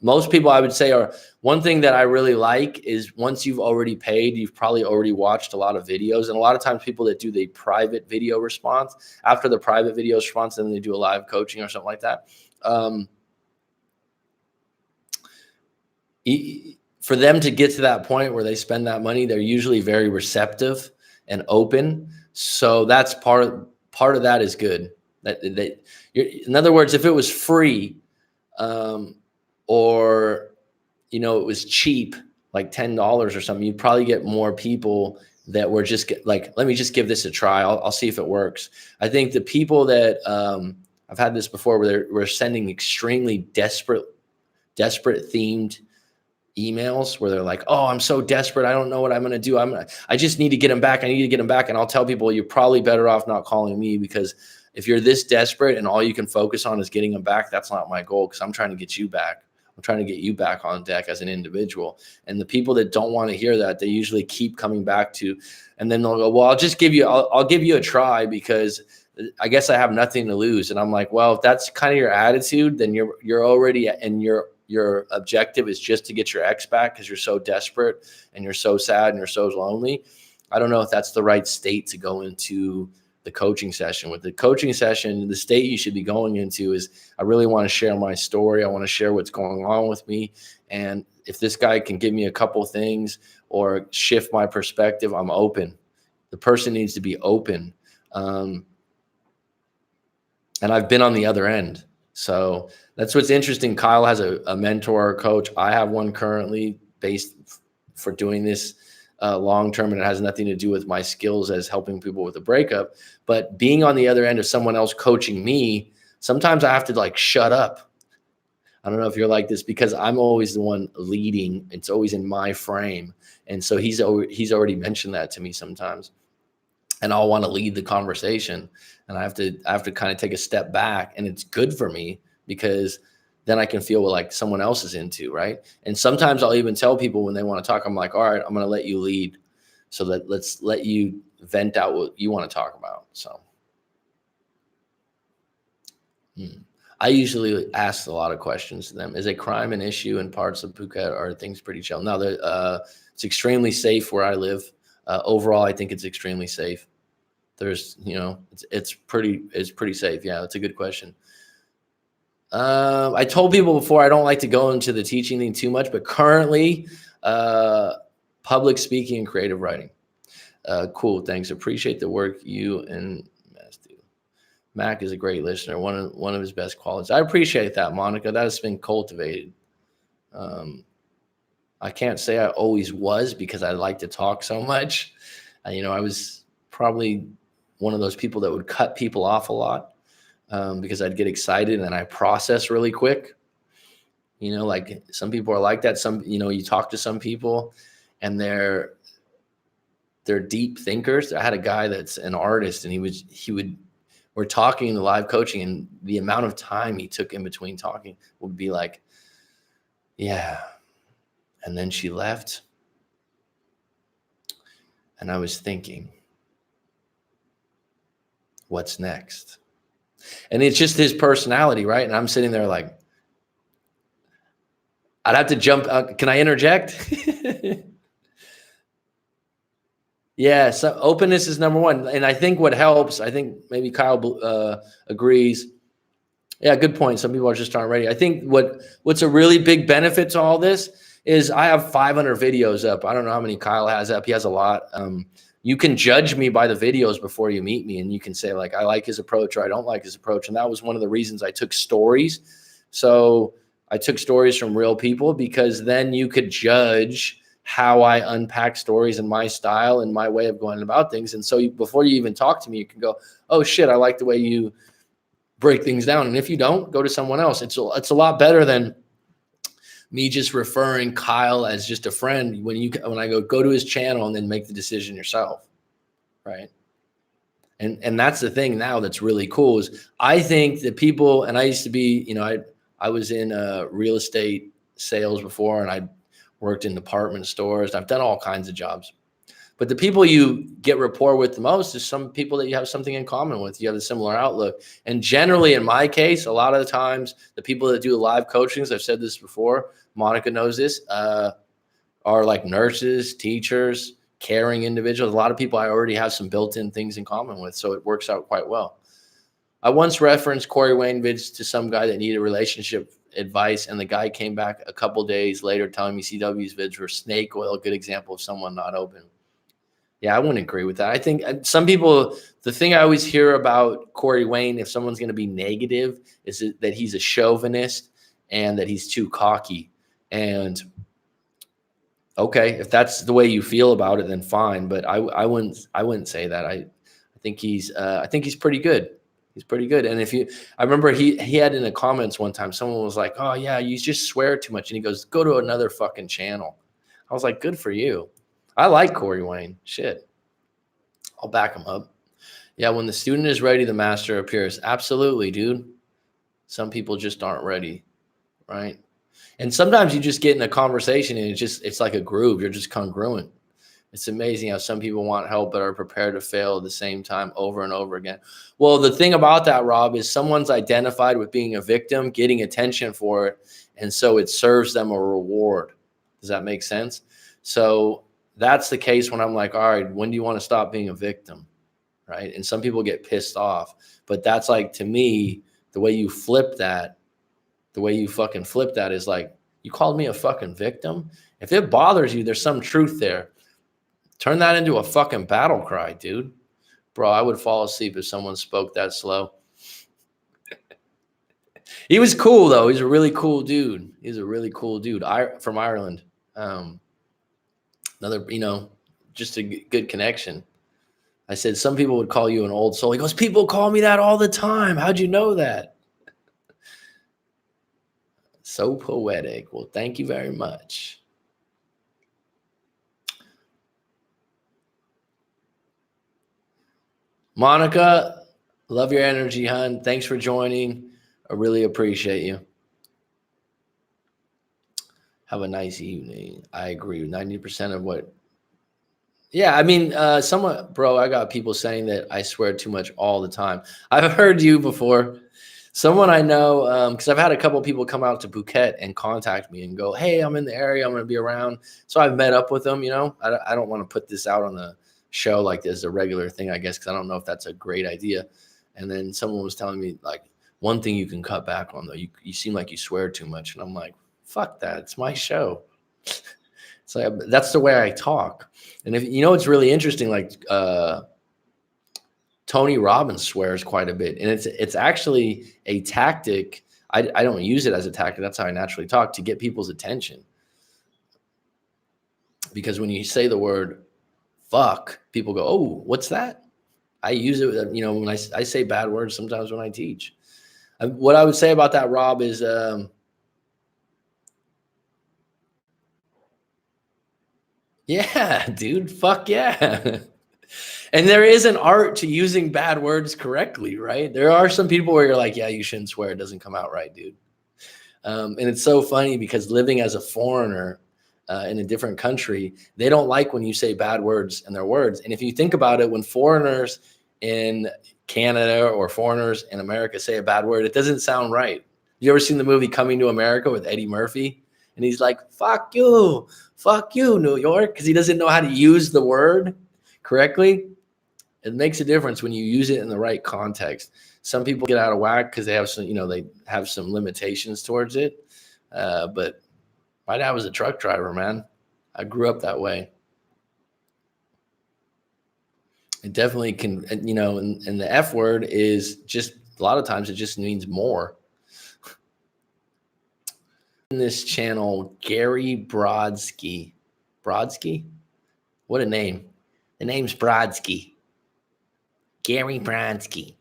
Most people, I would say, are, one thing that I really like is once you've already paid, you've probably already watched a lot of videos. And a lot of times people that do the private video response, after the private video response, then they do a live coaching or something like that. For them to get to that point where they spend that money, they're usually very receptive and open. So that's part of that is good. In other words, if it was free, or it was cheap, like $10 or something, you'd probably get more people that were just like, let me just give this a try. I'll see if it works. I think the people that I've had this before, where we're sending extremely desperate themed emails where they're like, oh, I'm so desperate, I don't know what I'm going to do. I just need to get him back. I need to get him back. And I'll tell people, you're probably better off not calling me, because if you're this desperate and all you can focus on is getting him back, that's not my goal, because I'm trying to get you back. I'm trying to get you back on deck as an individual. And the people that don't want to hear that, they usually keep coming back to, and then they'll go, well, I'll give you a try because I guess I have nothing to lose. And I'm like, well, if that's kind of your attitude, then you're already, and your objective is just to get your ex back because you're so desperate and you're so sad and you're so lonely. I don't know if that's the right state to go into the coaching session. With the coaching session, the state you should be going into is, I really want to share my story. I want to share what's going on with me. And if this guy can give me a couple things or shift my perspective, I'm open. The person needs to be open. And I've been on the other end. So that's what's interesting. Kyle has a mentor or coach. I have one currently based for doing this long-term, and it has nothing to do with my skills as helping people with a breakup. But being on the other end of someone else coaching me, sometimes I have to like shut up. I don't know if you're like this, because I'm always the one leading. It's always in my frame. And so he's already mentioned that to me sometimes. And I'll want to lead the conversation, and I have to kind of take a step back, and it's good for me because then I can feel what like someone else is into, right? And sometimes I'll even tell people when they want to talk, I'm like, all right, I'm going to let you lead, so that let's let you vent out what you want to talk about. So I usually ask a lot of questions to them. Is a crime an issue in parts of Phuket, or are things pretty chill? No, it's extremely safe where I live. Overall, I think it's extremely safe. There's, it's pretty safe. Yeah, that's a good question. I told people before, I don't like to go into the teaching thing too much, but currently, public speaking and creative writing. Cool. Thanks. Appreciate the work you and Mass do. Mac is a great listener. One of his best qualities. I appreciate that, Monica. That has been cultivated. I can't say I always was, because I like to talk so much. I was probably one of those people that would cut people off a lot because I'd get excited and I process really quick. Like some people are like that. You talk to some people and they're deep thinkers. I had a guy that's an artist and we're talking in the live coaching, and the amount of time he took in between talking would be like, yeah. And then she left. And I was thinking, what's next? And it's just his personality, right? And I'm sitting there like, I'd have to jump. Can I interject? Yeah. So openness is number one. And I think what helps, I think maybe Kyle agrees. Yeah, good point. Some people just aren't ready. I think what's a really big benefit to all this is I have 500 videos up. I don't know how many Kyle has up. He has a lot. You can judge me by the videos before you meet me, and you can say like, I like his approach or I don't like his approach. And that was one of the reasons I took stories. So I took stories from real people, because then you could judge how I unpack stories and my style and my way of going about things. And so before you even talk to me, you can go, oh shit, I like the way you break things down. And if you don't, go to someone else. It's a lot better than me just referring Kyle as just a friend when I go to his channel and then make the decision yourself. Right. And that's the thing now that's really cool is I think that people, and I used to be, I was in real estate sales before, and I worked in department stores. I've done all kinds of jobs. But the people you get rapport with the most is some people that you have something in common with. You have a similar outlook. And generally, in my case, a lot of the times, the people that do the live coachings, I've said this before, Monica knows this, are like nurses, teachers, caring individuals. A lot of people I already have some built-in things in common with, so it works out quite well. I once referenced Corey Wayne vids to some guy that needed relationship advice, and the guy came back a couple days later telling me CW's vids were snake oil, a good example of someone not open. Yeah, I wouldn't agree with that. I think some people, the thing I always hear about Corey Wayne, if someone's going to be negative, is that he's a chauvinist and that he's too cocky. And okay, if that's the way you feel about it, then fine. But I wouldn't say that. I think he's pretty good. He's pretty good. And I remember he had in the comments one time, someone was like, oh yeah, you just swear too much. And he goes, go to another fucking channel. I was like, good for you. I like Corey Wayne. Shit. I'll back him up. Yeah, when the student is ready, the master appears. Absolutely, dude. Some people just aren't ready, right? And sometimes you just get in a conversation and it's like a groove. You're just congruent. It's amazing how some people want help but are prepared to fail at the same time over and over again. Well, the thing about that, Rob, is someone's identified with being a victim, getting attention for it, and so it serves them a reward. Does that make sense? So that's the case when I'm like, all right, when do you want to stop being a victim? Right. And some people get pissed off, but that's like, to me, the way you flip that, is like, you called me a fucking victim. If it bothers you, there's some truth there. Turn that into a fucking battle cry, dude. Bro, I would fall asleep if someone spoke that slow. He was cool though. He's a really cool dude. From Ireland. Another, just a good connection. I said, some people would call you an old soul. He goes, people call me that all the time. How'd you know that? So poetic. Well, thank you very much. Monica, love your energy, hon. Thanks for joining. I really appreciate you. Have a nice evening. I agree. 90% of what. Yeah, I mean, bro, I got people saying that I swear too much all the time. I've heard you before. Someone I know, because I've had a couple of people come out to Phuket and contact me and go, hey, I'm in the area. I'm going to be around. So I've met up with them, I don't want to put this out on the show like this, a regular thing, I guess, because I don't know if that's a great idea. And then someone was telling me, like, one thing you can cut back on, though, you seem like you swear too much. And I'm like, fuck that. It's my show. So that's the way I talk. And if it's really interesting, like Tony Robbins swears quite a bit, and it's actually a tactic. I don't use it as a tactic. That's how I naturally talk, to get people's attention. Because when you say the word fuck, people go, oh, what's that? I use it, when I say bad words sometimes when I teach. What I would say about that, Rob, is yeah, dude, fuck yeah. And there is an art to using bad words correctly, right? There are some people where you're like, yeah, you shouldn't swear. It doesn't come out right, dude. And it's so funny because living as a foreigner in a different country, they don't like when you say bad words in their words. And if you think about it, when foreigners in Canada or foreigners in America say a bad word, it doesn't sound right. You ever seen the movie Coming to America with Eddie Murphy? And he's like, fuck you, New York, because he doesn't know how to use the word correctly. It makes a difference when you use it in the right context. Some people get out of whack because they have some limitations towards it. But my dad was a truck driver, man. I grew up that way. It definitely can, and the F word is just, a lot of times it just means more. In this channel, Gary Brodsky. Brodsky? What a name. The name's Brodsky. Gary Brodsky.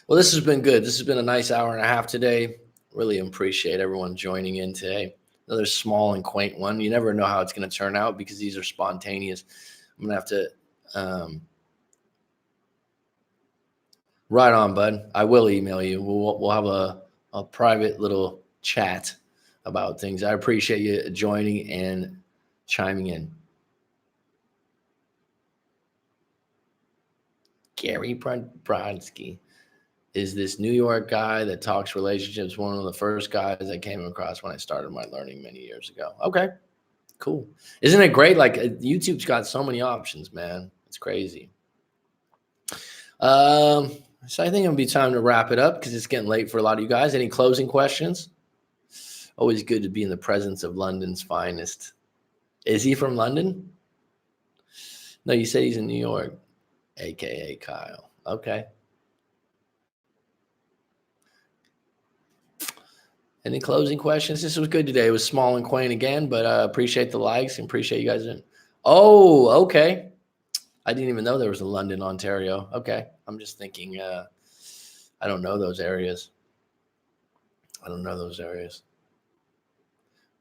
Well, this has been good. This has been a nice hour and a half today. Really appreciate everyone joining in today. Another small and quaint one. You never know how it's going to turn out because these are spontaneous. I'm going to have to right on, bud. I will email you. We'll have a private little chat about things. I appreciate you joining and chiming in. Gary Brodsky is this New York guy that talks relationships. One of the first guys I came across when I started my learning many years ago. Okay, cool. Isn't it great? Like YouTube's got so many options, man. It's crazy. So I think it'll be time to wrap it up because it's getting late for a lot of you guys. Any closing questions? Always good to be in the presence of London's finest. Is he from London? No, you said he's in New York, aka Kyle. Okay. Any closing questions? This was good today. It was small and quaint again, but appreciate the likes and appreciate you guys. Oh, okay. I didn't even know there was a London, Ontario. Okay. I'm just thinking, I don't know those areas.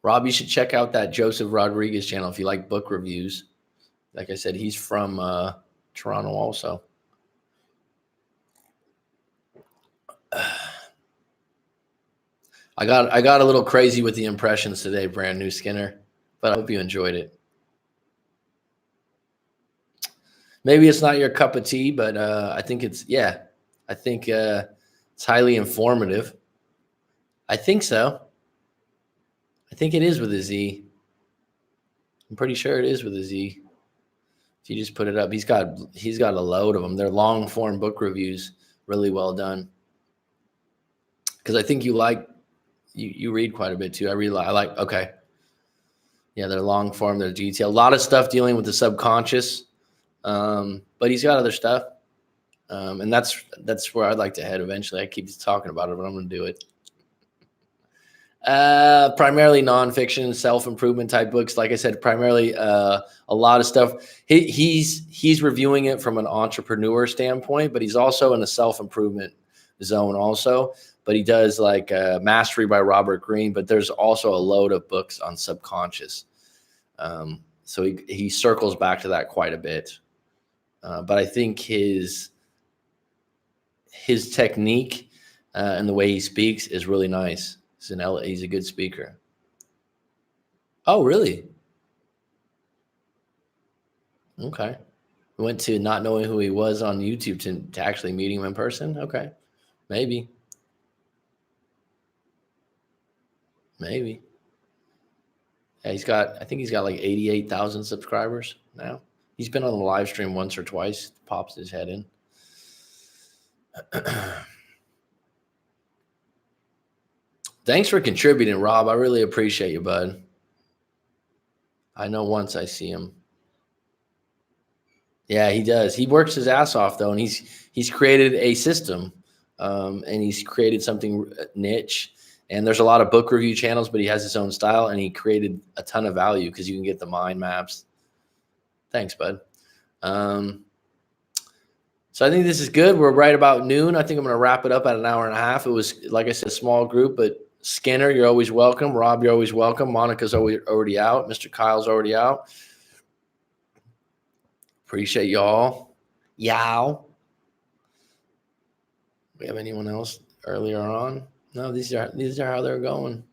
Rob, you should check out that Joseph Rodriguez channel if you like book reviews. Like I said, he's from Toronto also. I got a little crazy with the impressions today, brand new Skinner, but I hope you enjoyed it. Maybe it's not your cup of tea, but I think it's highly informative. I think so. I think it is with a Z. I'm pretty sure it is with a Z. If you just put it up, he's got a load of them. They're long form book reviews, really well done. Because I think you read quite a bit too. I like. Okay. Yeah, they're long form. They're detailed. A lot of stuff dealing with the subconscious. But he's got other stuff. And that's where I'd like to head eventually. I keep talking about it, but I'm going to do it. Primarily nonfiction, self-improvement type books. Like I said, primarily a lot of stuff. He's reviewing it from an entrepreneur standpoint, but he's also in a self-improvement zone also. But he does like Mastery by Robert Greene, but there's also a load of books on subconscious. So he circles back to that quite a bit. But I think his technique and the way he speaks is really nice. He's a good speaker. Oh, really? Okay. We went to not knowing who he was on YouTube to actually meeting him in person. Okay. Maybe. Yeah, I think he's got like 88,000 subscribers now. He's been on the live stream once or twice, pops his head in. Thanks for contributing, Rob. I really appreciate you, bud. I know once I see him. Yeah, he does. He works his ass off though, and he's created a system, and he's created something niche, And there's a lot of book review channels, but he has his own style, and he created a ton of value because you can get the mind maps. Thanks, bud. So I think this is good. We're right about noon. I think I'm going to wrap it up at an hour and a half. It was, like I said, small group, but Skinner, you're always welcome. Rob, you're always welcome. Monica's already out. Mr. Kyle's already out. Appreciate y'all. Yow. We have anyone else earlier on? No, these are how they're going.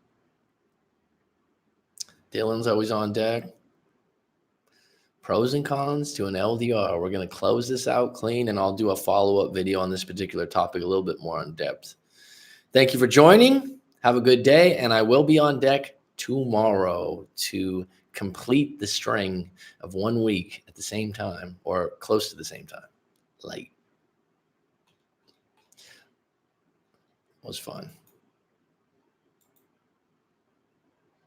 Dylan's always on deck. Pros and cons to an LDR. We're going to close this out clean, and I'll do a follow-up video on this particular topic a little bit more in depth. Thank you for joining. Have a good day, and I will be on deck tomorrow to complete the string of 1 week at the same time, or close to the same time. Late. It was fun.